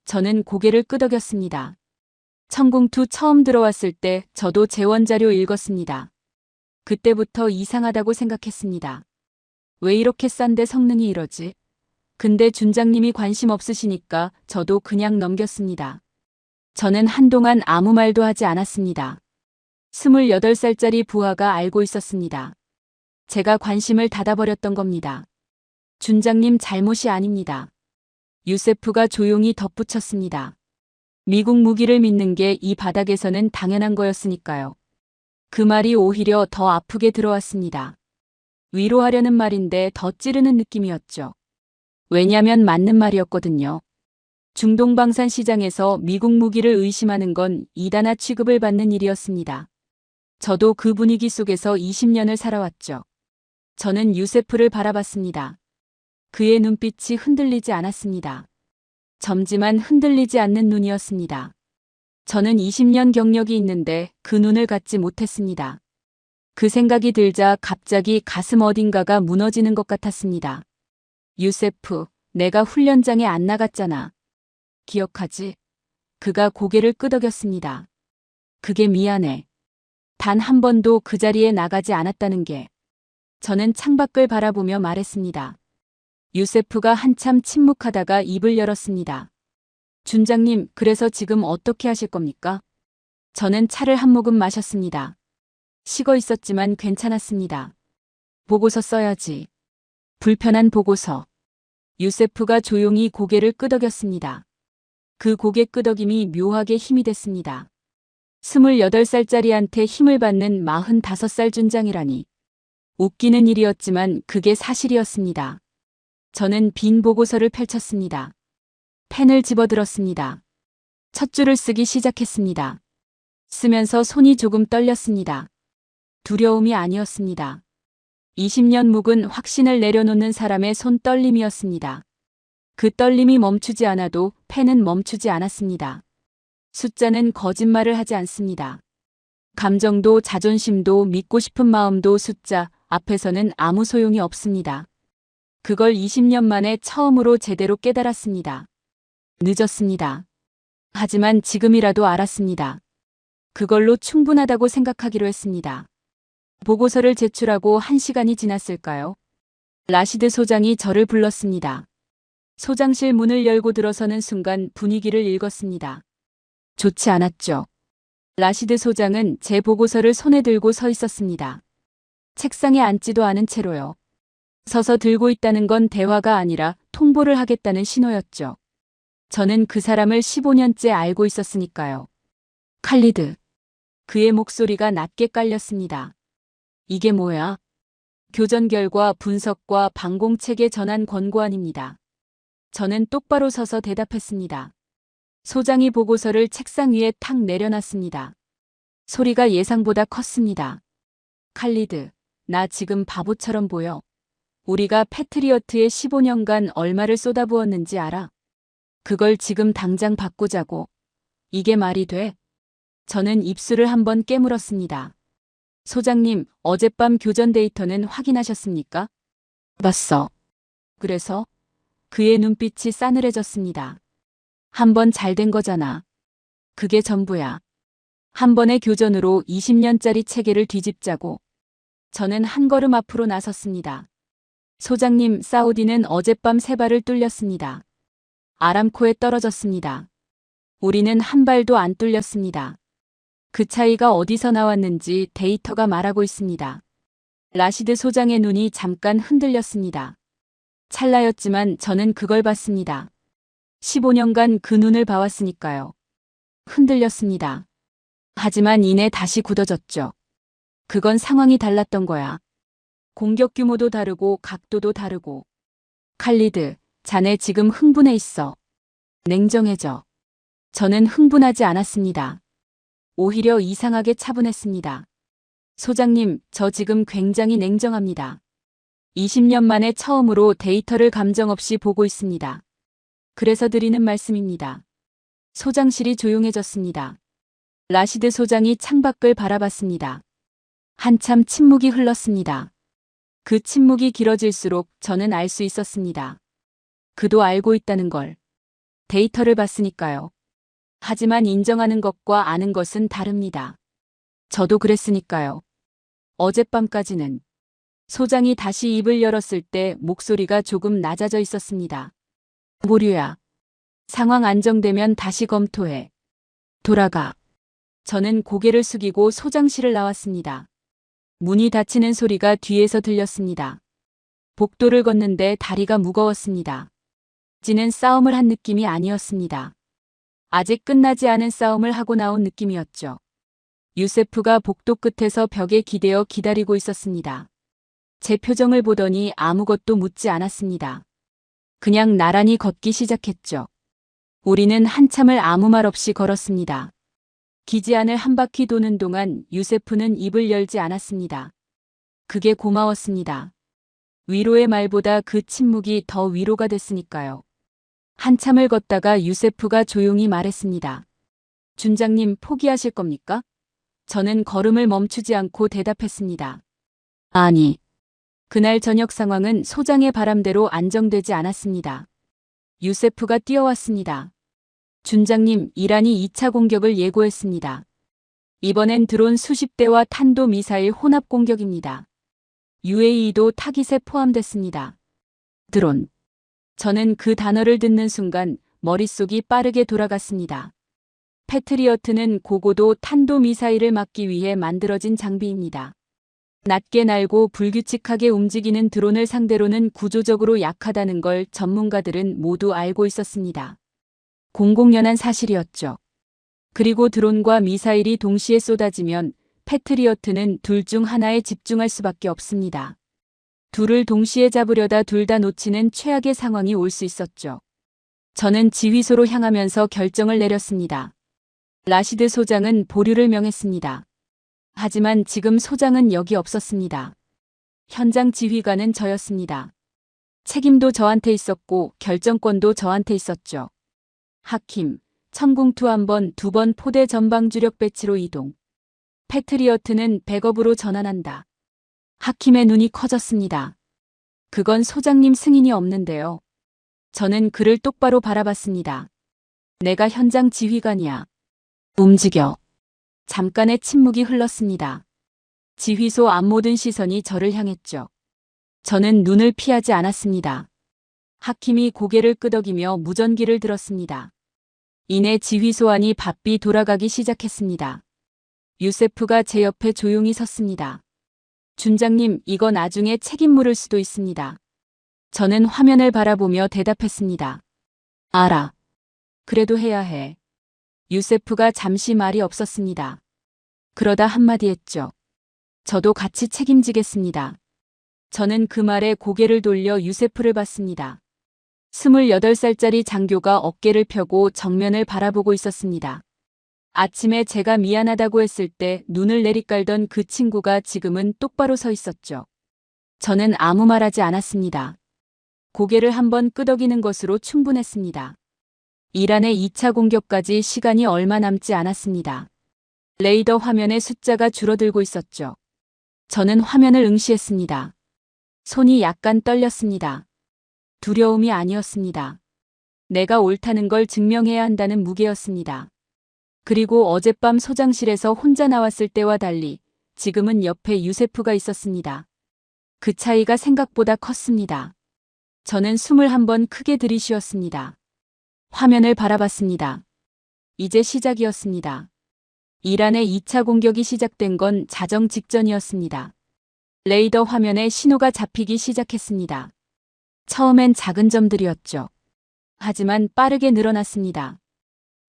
저는 고개를 끄덕였습니다. 천공투 처음 들어왔을 때 저도 재원자료 읽었습니다. 그때부터 이상하다고 생각했습니다. 왜 이렇게 싼데 성능이 이러지? 근데 준장님이 관심 없으시니까 저도 그냥 넘겼습니다. 저는 한동안 아무 말도 하지 않았습니다. 28살짜리 부하가 알고 있었습니다. 제가 관심을 닫아버렸던 겁니다. 준장님 잘못이 아닙니다. 유세프가 조용히 덧붙였습니다. 미국 무기를 믿는 게 이 바닥에서는 당연한 거였으니까요. 그 말이 오히려 더 아프게 들어왔습니다. 위로하려는 말인데 더 찌르는 느낌이었죠. 왜냐면 맞는 말이었거든요. 중동방산 시장에서 미국 무기를 의심하는 건 이단화 취급을 받는 일이었습니다. 저도 그 분위기 속에서 20년을 살아왔죠. 저는 유세프를 바라봤습니다. 그의 눈빛이 흔들리지 않았습니다. 젊지만 흔들리지 않는 눈이었습니다. 저는 20년 경력이 있는데 그 눈을 갖지 못했습니다. 그 생각이 들자 갑자기 가슴 어딘가가 무너지는 것 같았습니다. 유세프, 내가 훈련장에 안 나갔잖아. 기억하지? 그가 고개를 끄덕였습니다. 그게 미안해. 단 한 번도 그 자리에 나가지 않았다는 게. 저는 창밖을 바라보며 말했습니다. 유세프가 한참 침묵하다가 입을 열었습니다. 준장님, 그래서 지금 어떻게 하실 겁니까? 저는 차를 한 모금 마셨습니다. 식어 있었지만 괜찮았습니다. 보고서 써야지. 불편한 보고서. 유세프가 조용히 고개를 끄덕였습니다. 그 고개 끄덕임이 묘하게 힘이 됐습니다. 28살짜리한테 힘을 받는 45살 준장이라니. 웃기는 일이었지만 그게 사실이었습니다. 저는 빈 보고서를 펼쳤습니다. 펜을 집어들었습니다. 첫 줄을 쓰기 시작했습니다. 쓰면서 손이 조금 떨렸습니다. 두려움이 아니었습니다. 20년 묵은 확신을 내려놓는 사람의 손 떨림이었습니다. 그 떨림이 멈추지 않아도 펜은 멈추지 않았습니다. 숫자는 거짓말을 하지 않습니다. 감정도 자존심도 믿고 싶은 마음도 숫자 앞에서는 아무 소용이 없습니다. 그걸 20년 만에 처음으로 제대로 깨달았습니다. 늦었습니다. 하지만 지금이라도 알았습니다. 그걸로 충분하다고 생각하기로 했습니다. 보고서를 제출하고 1시간이 지났을까요? 라시드 소장이 저를 불렀습니다. 소장실 문을 열고 들어서는 순간 분위기를 읽었습니다. 좋지 않았죠. 라시드 소장은 제 보고서를 손에 들고 서 있었습니다. 책상에 앉지도 않은 채로요. 서서 들고 있다는 건 대화가 아니라 통보를 하겠다는 신호였죠. 저는 그 사람을 15년째 알고 있었으니까요. 칼리드. 그의 목소리가 낮게 깔렸습니다. 이게 뭐야? 교전 결과 분석과 방공체계 전환 권고안입니다. 저는 똑바로 서서 대답했습니다. 소장이 보고서를 책상 위에 탁 내려놨습니다. 소리가 예상보다 컸습니다. 칼리드, 나 지금 바보처럼 보여. 우리가 패트리어트에 15년간 얼마를 쏟아부었는지 알아? 그걸 지금 당장 바꾸자고. 이게 말이 돼? 저는 입술을 한번 깨물었습니다. 소장님, 어젯밤 교전 데이터는 확인하셨습니까? 봤어. 그래서? 그의 눈빛이 싸늘해졌습니다. 한 번 잘 된 거잖아. 그게 전부야. 한 번의 교전으로 20년짜리 체계를 뒤집자고. 저는 한 걸음 앞으로 나섰습니다. 소장님, 사우디는 어젯밤 3발을 뚫렸습니다. 아람코에 떨어졌습니다. 우리는 한 발도 안 뚫렸습니다. 그 차이가 어디서 나왔는지 데이터가 말하고 있습니다. 라시드 소장의 눈이 잠깐 흔들렸습니다. 찰나였지만 저는 그걸 봤습니다. 15년간 그 눈을 봐왔으니까요. 흔들렸습니다. 하지만 이내 다시 굳어졌죠. 그건 상황이 달랐던 거야. 공격 규모도 다르고 각도도 다르고. 칼리드, 자네 지금 흥분해 있어. 냉정해져. 저는 흥분하지 않았습니다. 오히려 이상하게 차분했습니다. 소장님, 저 지금 굉장히 냉정합니다. 20년 만에 처음으로 데이터를 감정 없이 보고 있습니다. 그래서 드리는 말씀입니다. 소장실이 조용해졌습니다. 라시드 소장이 창밖을 바라봤습니다. 한참 침묵이 흘렀습니다. 그 침묵이 길어질수록 저는 알 수 있었습니다. 그도 알고 있다는 걸. 데이터를 봤으니까요. 하지만 인정하는 것과 아는 것은 다릅니다. 저도 그랬으니까요. 어젯밤까지는 소장이 다시 입을 열었을 때 목소리가 조금 낮아져 있었습니다. 모류야. 상황 안정되면 다시 검토해. 돌아가. 저는 고개를 숙이고 소장실을 나왔습니다. 문이 닫히는 소리가 뒤에서 들렸습니다. 복도를 걷는데 다리가 무거웠습니다. 지는 싸움을 한 느낌이 아니었습니다. 아직 끝나지 않은 싸움을 하고 나온 느낌이었죠. 유세프가 복도 끝에서 벽에 기대어 기다리고 있었습니다. 제 표정을 보더니 아무것도 묻지 않았습니다. 그냥 나란히 걷기 시작했죠. 우리는 한참을 아무 말 없이 걸었습니다. 기지안을 한 바퀴 도는 동안 유세프는 입을 열지 않았습니다. 그게 고마웠습니다. 위로의 말보다 그 침묵이 더 위로가 됐으니까요. 한참을 걷다가 유세프가 조용히 말했습니다. 준장님 포기하실 겁니까? 저는 걸음을 멈추지 않고 대답했습니다. 아니. 그날 저녁 상황은 소장의 바람대로 안정되지 않았습니다. 유세프가 뛰어왔습니다. 준장님, 이란이 2차 공격을 예고했습니다. 이번엔 드론 수십 대와 탄도미사일 혼합 공격입니다. UAE도 타깃에 포함됐습니다. 드론. 저는 그 단어를 듣는 순간 머릿속이 빠르게 돌아갔습니다. 패트리어트는 고고도 탄도미사일을 막기 위해 만들어진 장비입니다. 낮게 날고 불규칙하게 움직이는 드론을 상대로는 구조적으로 약하다는 걸 전문가들은 모두 알고 있었습니다. 공공연한 사실이었죠. 그리고 드론과 미사일이 동시에 쏟아지면 패트리어트는 둘 중 하나에 집중할 수밖에 없습니다. 둘을 동시에 잡으려다 둘 다 놓치는 최악의 상황이 올 수 있었죠. 저는 지휘소로 향하면서 결정을 내렸습니다. 라시드 소장은 보류를 명했습니다. 하지만 지금 소장은 여기 없었습니다. 현장 지휘관은 저였습니다. 책임도 저한테 있었고 결정권도 저한테 있었죠. 하킴, 천궁투 1번, 2번 포대 전방 주력 배치로 이동. 패트리어트는 백업으로 전환한다. 하킴의 눈이 커졌습니다. 그건 소장님 승인이 없는데요. 저는 그를 똑바로 바라봤습니다. 내가 현장 지휘관이야. 움직여. 잠깐의 침묵이 흘렀습니다. 지휘소 앞 모든 시선이 저를 향했죠. 저는 눈을 피하지 않았습니다. 하킴이 고개를 끄덕이며 무전기를 들었습니다. 이내 지휘소 안이 바삐 돌아가기 시작했습니다. 유세프가 제 옆에 조용히 섰습니다. 준장님, 이거 나중에 책임 물을 수도 있습니다. 저는 화면을 바라보며 대답했습니다. 알아. 그래도 해야 해. 유세프가 잠시 말이 없었습니다. 그러다 한마디 했죠. 저도 같이 책임지겠습니다. 저는 그 말에 고개를 돌려 유세프를 봤습니다. 28살짜리 장교가 어깨를 펴고 정면을 바라보고 있었습니다. 아침에 제가 미안하다고 했을 때 눈을 내리깔던 그 친구가 지금은 똑바로 서 있었죠. 저는 아무 말하지 않았습니다. 고개를 한번 끄덕이는 것으로 충분했습니다. 이란의 2차 공격까지 시간이 얼마 남지 않았습니다. 레이더 화면의 숫자가 줄어들고 있었죠. 저는 화면을 응시했습니다. 손이 약간 떨렸습니다. 두려움이 아니었습니다. 내가 옳다는 걸 증명해야 한다는 무게였습니다. 그리고 어젯밤 소장실에서 혼자 나왔을 때와 달리 지금은 옆에 유세프가 있었습니다. 그 차이가 생각보다 컸습니다. 저는 숨을 한번 크게 들이쉬었습니다. 화면을 바라봤습니다. 이제 시작이었습니다. 이란의 2차 공격이 시작된 건 자정 직전이었습니다. 레이더 화면에 신호가 잡히기 시작했습니다. 처음엔 작은 점들이었죠. 하지만 빠르게 늘어났습니다.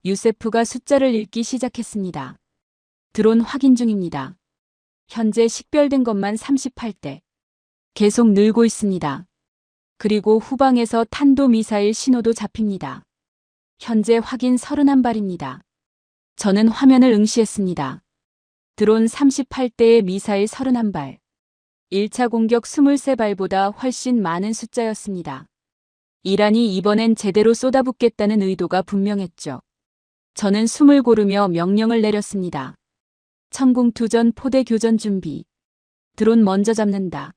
유세프가 숫자를 읽기 시작했습니다. 드론 확인 중입니다. 현재 식별된 것만 38대. 계속 늘고 있습니다. 그리고 후방에서 탄도미사일 신호도 잡힙니다. 현재 확인 31발입니다. 저는 화면을 응시했습니다. 드론 38대의 미사일 31발. 1차 공격 23발보다 훨씬 많은 숫자였습니다. 이란이 이번엔 제대로 쏟아붓겠다는 의도가 분명했죠. 저는 숨을 고르며 명령을 내렸습니다. 천궁투전 포대 교전 준비. 드론 먼저 잡는다.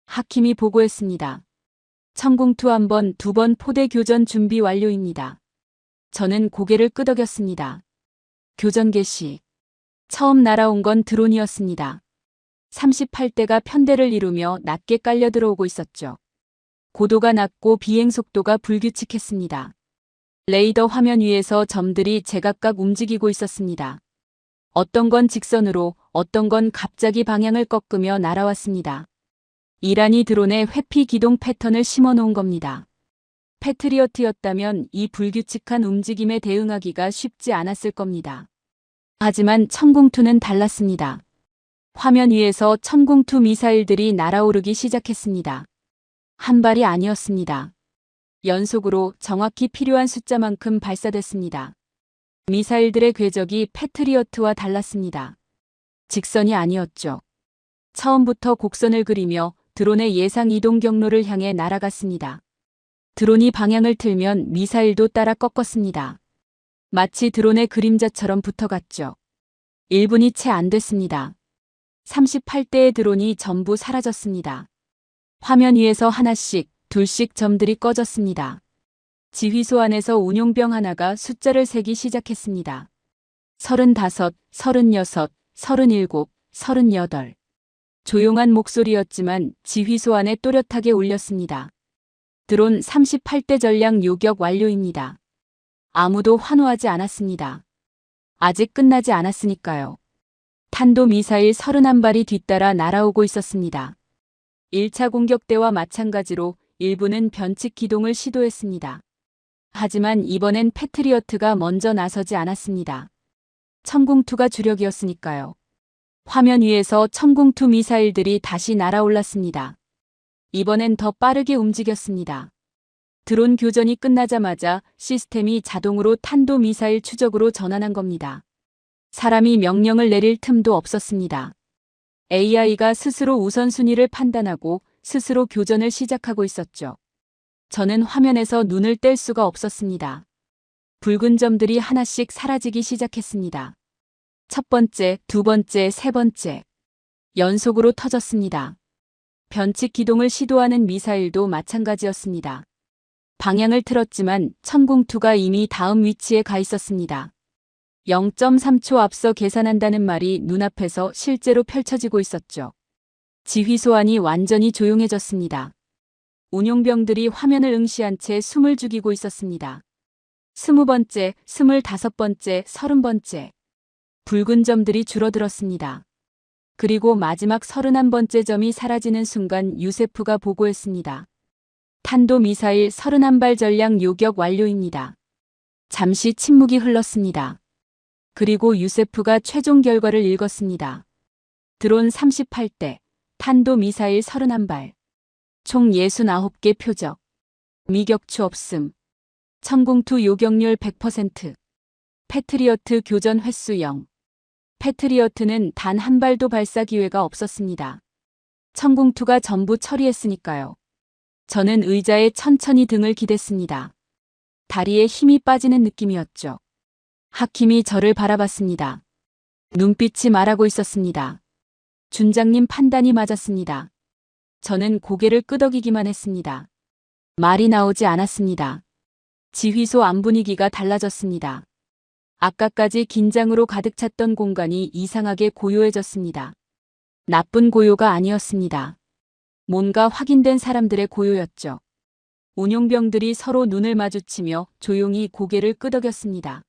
하킴이 보고했습니다. 천궁투 1번, 2번 포대 교전 준비 완료입니다. 저는 고개를 끄덕였습니다. 교전 개시. 처음 날아온 건 드론이었습니다. 38대가 편대를 이루며 낮게 깔려 들어오고 있었죠. 고도가 낮고 비행 속도가 불규칙했습니다. 레이더 화면 위에서 점들이 제각각 움직이고 있었습니다. 어떤 건 직선으로, 어떤 건 갑자기 방향을 꺾으며 날아왔습니다. 이란이 드론에 회피 기동 패턴을 심어 놓은 겁니다. 패트리어트였다면 이 불규칙한 움직임에 대응하기가 쉽지 않았을 겁니다. 하지만 천궁2는 달랐습니다. 화면 위에서 천궁2 미사일들이 날아오르기 시작했습니다. 한 발이 아니었습니다. 연속으로 정확히 필요한 숫자만큼 발사됐습니다. 미사일들의 궤적이 패트리어트와 달랐습니다. 직선이 아니었죠. 처음부터 곡선을 그리며 드론의 예상 이동 경로를 향해 날아갔습니다. 드론이 방향을 틀면 미사일도 따라 꺾었습니다. 마치 드론의 그림자처럼 붙어갔죠. 1분이 채 안 됐습니다. 38대의 드론이 전부 사라졌습니다. 화면 위에서 하나씩, 둘씩 점들이 꺼졌습니다. 지휘소 안에서 운용병 하나가 숫자를 세기 시작했습니다. 35, 36, 37, 38. 조용한 목소리였지만 지휘소 안에 또렷하게 울렸습니다. 드론 38대 전량 요격 완료입니다. 아무도 환호하지 않았습니다. 아직 끝나지 않았으니까요. 탄도미사일 31발이 뒤따라 날아오고 있었습니다. 1차 공격 때와 마찬가지로 일부는 변칙 기동을 시도했습니다. 하지만 이번엔 패트리어트가 먼저 나서지 않았습니다. 천궁2가 주력이었으니까요. 화면 위에서 천궁2 미사일들이 다시 날아올랐습니다. 이번엔 더 빠르게 움직였습니다. 드론 교전이 끝나자마자 시스템이 자동으로 탄도미사일 추적으로 전환한 겁니다. 사람이 명령을 내릴 틈도 없었습니다. AI가 스스로 우선순위를 판단하고 스스로 교전을 시작하고 있었죠. 저는 화면에서 눈을 뗄 수가 없었습니다. 붉은 점들이 하나씩 사라지기 시작했습니다. 첫 번째, 두 번째, 세 번째. 연속으로 터졌습니다. 변칙 기동을 시도하는 미사일도 마찬가지였습니다. 방향을 틀었지만 천궁2가 이미 다음 위치에 가 있었습니다. 0.3초 앞서 계산한다는 말이 눈앞에서 실제로 펼쳐지고 있었죠. 지휘소 안이 완전히 조용해졌습니다. 운용병들이 화면을 응시한 채 숨을 죽이고 있었습니다. 20번째, 25번째, 30번째. 붉은 점들이 줄어들었습니다. 그리고 마지막 31번째 점이 사라지는 순간 유세프가 보고했습니다. 탄도미사일 31발 전량 요격 완료입니다. 잠시 침묵이 흘렀습니다. 그리고 유세프가 최종 결과를 읽었습니다. 드론 38대, 탄도미사일 31발. 총 69개 표적. 미격추 없음. 천궁2 요격률 100%. 패트리어트 교전 횟수 0. 패트리어트는 단 한 발도 발사 기회가 없었습니다. 천궁2가 전부 처리했으니까요. 저는 의자에 천천히 등을 기댔습니다. 다리에 힘이 빠지는 느낌이었죠. 하킴이 저를 바라봤습니다. 눈빛이 말하고 있었습니다. 준장님 판단이 맞았습니다. 저는 고개를 끄덕이기만 했습니다. 말이 나오지 않았습니다. 지휘소 안 분위기가 달라졌습니다. 아까까지 긴장으로 가득 찼던 공간이 이상하게 고요해졌습니다. 나쁜 고요가 아니었습니다. 뭔가 확인된 사람들의 고요였죠. 운용병들이 서로 눈을 마주치며 조용히 고개를 끄덕였습니다.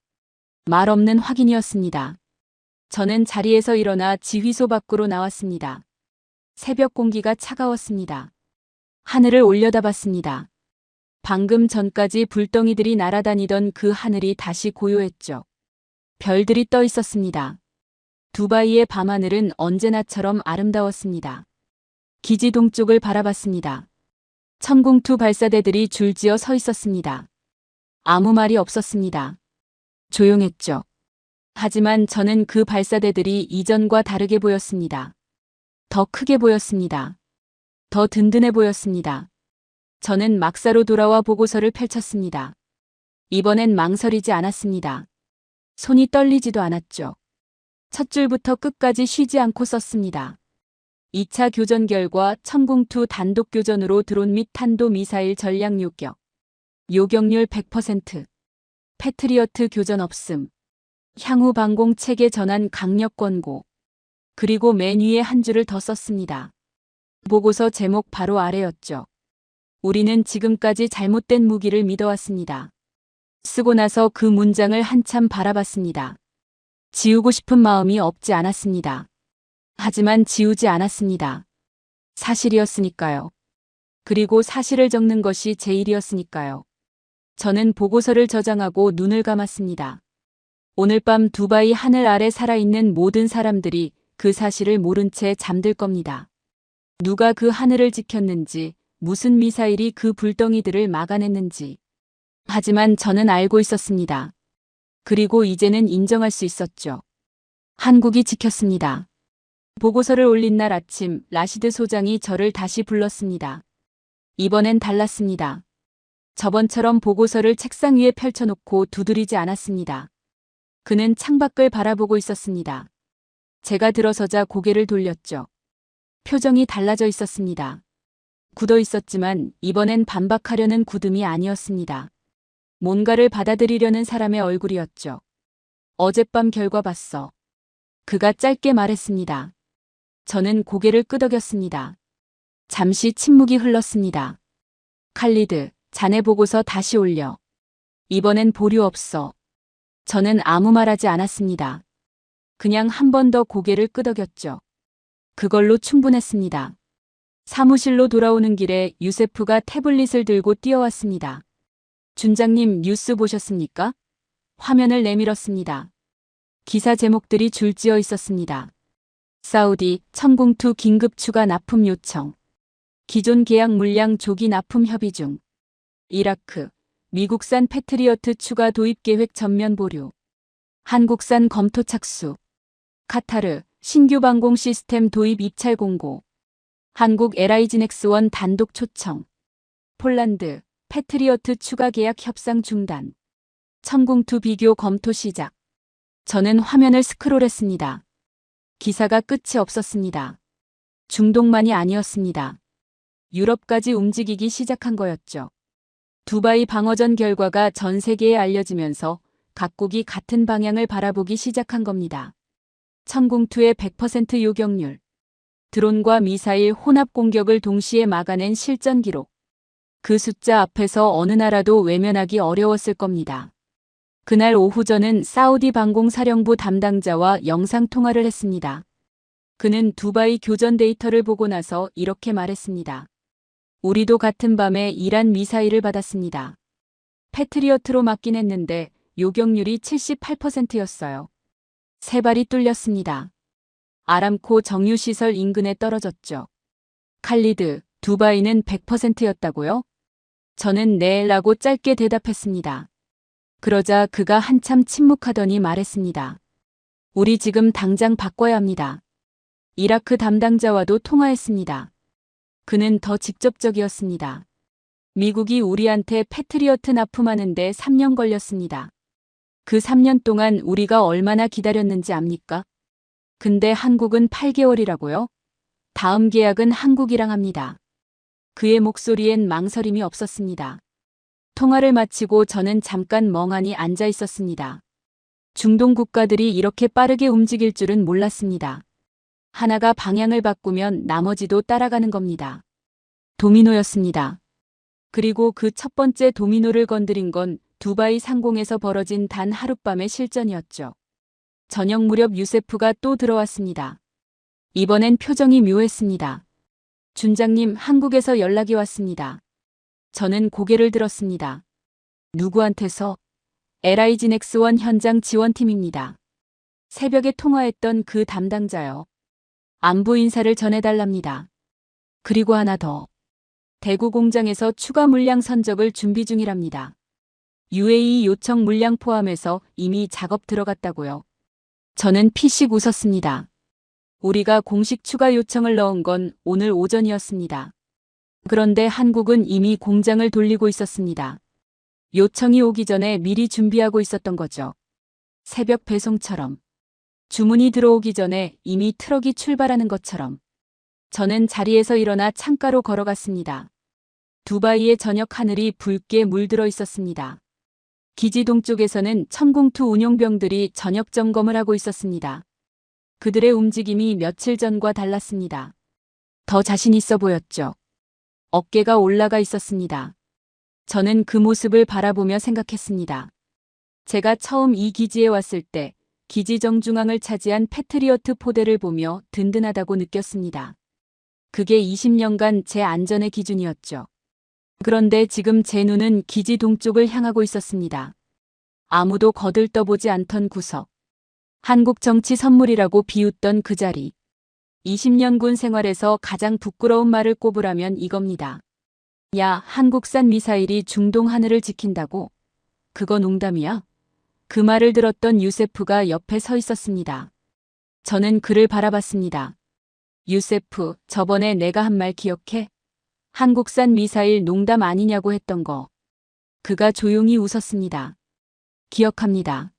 말 없는 확인이었습니다. 저는 자리에서 일어나 지휘소 밖으로 나왔습니다. 새벽 공기가 차가웠습니다. 하늘을 올려다봤습니다. 방금 전까지 불덩이들이 날아다니던 그 하늘이 다시 고요했죠. 별들이 떠 있었습니다. 두바이의 밤하늘은 언제나처럼 아름다웠습니다. 기지 동쪽을 바라봤습니다. 천궁2 발사대들이 줄지어 서 있었습니다. 아무 말이 없었습니다. 조용했죠. 하지만 저는 그 발사대들이 이전과 다르게 보였습니다. 더 크게 보였습니다. 더 든든해 보였습니다. 저는 막사로 돌아와 보고서를 펼쳤습니다. 이번엔 망설이지 않았습니다. 손이 떨리지도 않았죠. 첫 줄부터 끝까지 쉬지 않고 썼습니다. 2차 교전 결과 천궁2 단독 교전으로 드론 및 탄도 미사일 전략 요격. 요격률 100%. 패트리어트 교전 없음. 향후 방공 체계 전환 강력 권고. 그리고 맨 위에 한 줄을 더 썼습니다. 보고서 제목 바로 아래였죠. 우리는 지금까지 잘못된 무기를 믿어왔습니다. 쓰고 나서 그 문장을 한참 바라봤습니다. 지우고 싶은 마음이 없지 않았습니다. 하지만 지우지 않았습니다. 사실이었으니까요. 그리고 사실을 적는 것이 제 일이었으니까요. 저는 보고서를 저장하고 눈을 감았습니다. 오늘 밤 두바이 하늘 아래 살아있는 모든 사람들이 그 사실을 모른 채 잠들 겁니다. 누가 그 하늘을 지켰는지, 무슨 미사일이 그 불덩이들을 막아냈는지. 하지만 저는 알고 있었습니다. 그리고 이제는 인정할 수 있었죠. 한국이 지켰습니다. 보고서를 올린 날 아침 라시드 소장이 저를 다시 불렀습니다. 이번엔 달랐습니다. 저번처럼 보고서를 책상 위에 펼쳐놓고 두드리지 않았습니다. 그는 창밖을 바라보고 있었습니다. 제가 들어서자 고개를 돌렸죠. 표정이 달라져 있었습니다. 굳어 있었지만 이번엔 반박하려는 굳음이 아니었습니다. 뭔가를 받아들이려는 사람의 얼굴이었죠. 어젯밤 결과 봤어. 그가 짧게 말했습니다. 저는 고개를 끄덕였습니다. 잠시 침묵이 흘렀습니다. 칼리드, 자네 보고서 다시 올려. 이번엔 보류 없어. 저는 아무 말하지 않았습니다. 그냥 한 번 더 고개를 끄덕였죠. 그걸로 충분했습니다. 사무실로 돌아오는 길에 유세프가 태블릿을 들고 뛰어왔습니다. 준장님 뉴스 보셨습니까? 화면을 내밀었습니다. 기사 제목들이 줄지어 있었습니다. 사우디, 천궁2 긴급 추가 납품 요청. 기존 계약 물량 조기 납품 협의 중. 이라크, 미국산 패트리어트 추가 도입 계획 전면 보류. 한국산 검토 착수. 카타르, 신규 방공 시스템 도입 입찰 공고. 한국 LIG넥스1 단독 초청. 폴란드, 패트리어트 추가 계약 협상 중단. 천궁2 비교 검토 시작. 저는 화면을 스크롤했습니다. 기사가 끝이 없었습니다. 중동만이 아니었습니다. 유럽까지 움직이기 시작한 거였죠. 두바이 방어전 결과가 전 세계에 알려지면서 각국이 같은 방향을 바라보기 시작한 겁니다. 천궁2의 100% 요격률. 드론과 미사일 혼합 공격을 동시에 막아낸 실전 기록. 그 숫자 앞에서 어느 나라도 외면하기 어려웠을 겁니다. 그날 오후 저는 사우디 방공사령부 담당자와 영상통화를 했습니다. 그는 두바이 교전 데이터를 보고 나서 이렇게 말했습니다. 우리도 같은 밤에 이란 미사일을 받았습니다. 패트리어트로 맞긴 했는데 요격률이 78%였어요. 세 발이 뚫렸습니다. 아람코 정유시설 인근에 떨어졌죠. 칼리드, 두바이는 100%였다고요? 저는 네 라고 짧게 대답했습니다. 그러자 그가 한참 침묵하더니 말했습니다. 우리 지금 당장 바꿔야 합니다. 이라크 담당자와도 통화했습니다. 그는 더 직접적이었습니다. 미국이 우리한테 패트리어트 납품하는데 3년 걸렸습니다. 그 3년 동안 우리가 얼마나 기다렸는지 압니까? 근데 한국은 8개월이라고요? 다음 계약은 한국이랑 합니다. 그의 목소리엔 망설임이 없었습니다. 통화를 마치고 저는 잠깐 멍하니 앉아 있었습니다. 중동 국가들이 이렇게 빠르게 움직일 줄은 몰랐습니다. 하나가 방향을 바꾸면 나머지도 따라가는 겁니다. 도미노였습니다. 그리고 그 첫 번째 도미노를 건드린 건 두바이 상공에서 벌어진 단 하룻밤의 실전이었죠. 저녁 무렵 유세프가 또 들어왔습니다. 이번엔 표정이 묘했습니다. 준장님, 한국에서 연락이 왔습니다. 저는 고개를 들었습니다. 누구한테서? LIG넥스1 현장 지원팀입니다. 새벽에 통화했던 그 담당자요. 안부 인사를 전해달랍니다. 그리고 하나 더. 대구 공장에서 추가 물량 선적을 준비 중이랍니다. UAE 요청 물량 포함해서 이미 작업 들어갔다고요. 저는 피식 웃었습니다. 우리가 공식 추가 요청을 넣은 건 오늘 오전이었습니다. 그런데 한국은 이미 공장을 돌리고 있었습니다. 요청이 오기 전에 미리 준비하고 있었던 거죠. 새벽 배송처럼. 주문이 들어오기 전에 이미 트럭이 출발하는 것처럼. 저는 자리에서 일어나 창가로 걸어갔습니다. 두바이의 저녁 하늘이 붉게 물들어 있었습니다. 기지 동쪽에서는 천공투 운용병들이 저녁 점검을 하고 있었습니다. 그들의 움직임이 며칠 전과 달랐습니다. 더 자신 있어 보였죠. 어깨가 올라가 있었습니다. 저는 그 모습을 바라보며 생각했습니다. 제가 처음 이 기지에 왔을 때 기지 정중앙을 차지한 패트리어트 포대를 보며 든든하다고 느꼈습니다. 그게 20년간 제 안전의 기준이었죠. 그런데 지금 제 눈은 기지 동쪽을 향하고 있었습니다. 아무도 거들떠보지 않던 구석. 한국 정치 선물이라고 비웃던 그 자리. 20년 군 생활에서 가장 부끄러운 말을 꼽으라면 이겁니다. 야, 한국산 미사일이 중동 하늘을 지킨다고? 그거 농담이야? 그 말을 들었던 유세프가 옆에 서 있었습니다. 저는 그를 바라봤습니다. 유세프, 저번에 내가 한 말 기억해? 한국산 미사일 농담 아니냐고 했던 거. 그가 조용히 웃었습니다. 기억합니다.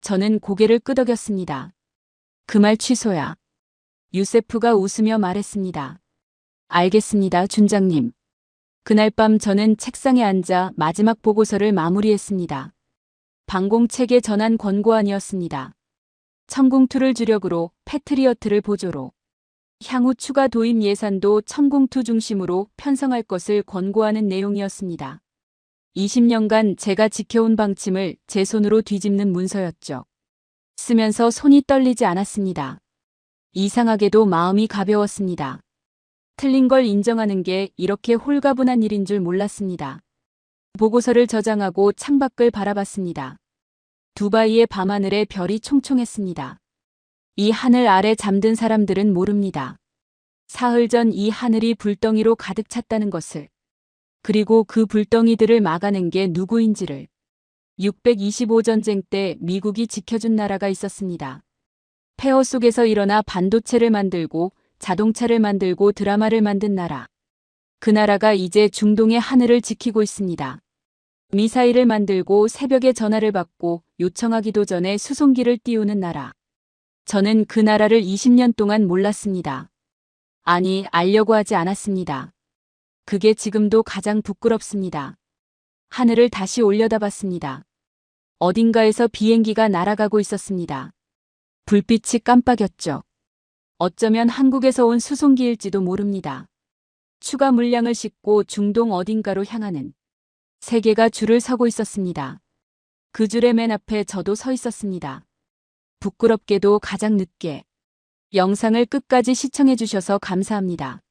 저는 고개를 끄덕였습니다. 그 말 취소야. 유세프가 웃으며 말했습니다. 알겠습니다, 준장님. 그날 밤 저는 책상에 앉아 마지막 보고서를 마무리했습니다. 방공체계 전환 권고안이었습니다. 천공투를 주력으로 패트리어트를 보조로 향후 추가 도입 예산도 천공투 중심으로 편성할 것을 권고하는 내용이었습니다. 20년간 제가 지켜온 방침을 제 손으로 뒤집는 문서였죠. 쓰면서 손이 떨리지 않았습니다. 이상하게도 마음이 가벼웠습니다. 틀린 걸 인정하는 게 이렇게 홀가분한 일인 줄 몰랐습니다. 보고서를 저장하고 창밖을 바라봤습니다. 두바이의 밤하늘에 별이 총총했습니다. 이 하늘 아래 잠든 사람들은 모릅니다. 사흘 전 이 하늘이 불덩이로 가득 찼다는 것을. 그리고 그 불덩이들을 막아낸 게 누구인지를. 625 전쟁 때 미국이 지켜준 나라가 있었습니다. 폐허 속에서 일어나 반도체를 만들고 자동차를 만들고 드라마를 만든 나라. 그 나라가 이제 중동의 하늘을 지키고 있습니다. 미사일을 만들고 새벽에 전화를 받고 요청하기도 전에 수송기를 띄우는 나라. 저는 그 나라를 20년 동안 몰랐습니다. 아니, 알려고 하지 않았습니다. 그게 지금도 가장 부끄럽습니다. 하늘을 다시 올려다봤습니다. 어딘가에서 비행기가 날아가고 있었습니다. 불빛이 깜빡였죠. 어쩌면 한국에서 온 수송기일지도 모릅니다. 추가 물량을 싣고 중동 어딘가로 향하는 세 개가 줄을 서고 있었습니다. 그 줄의 맨 앞에 저도 서 있었습니다. 부끄럽게도 가장 늦게. 영상을 끝까지 시청해 주셔서 감사합니다.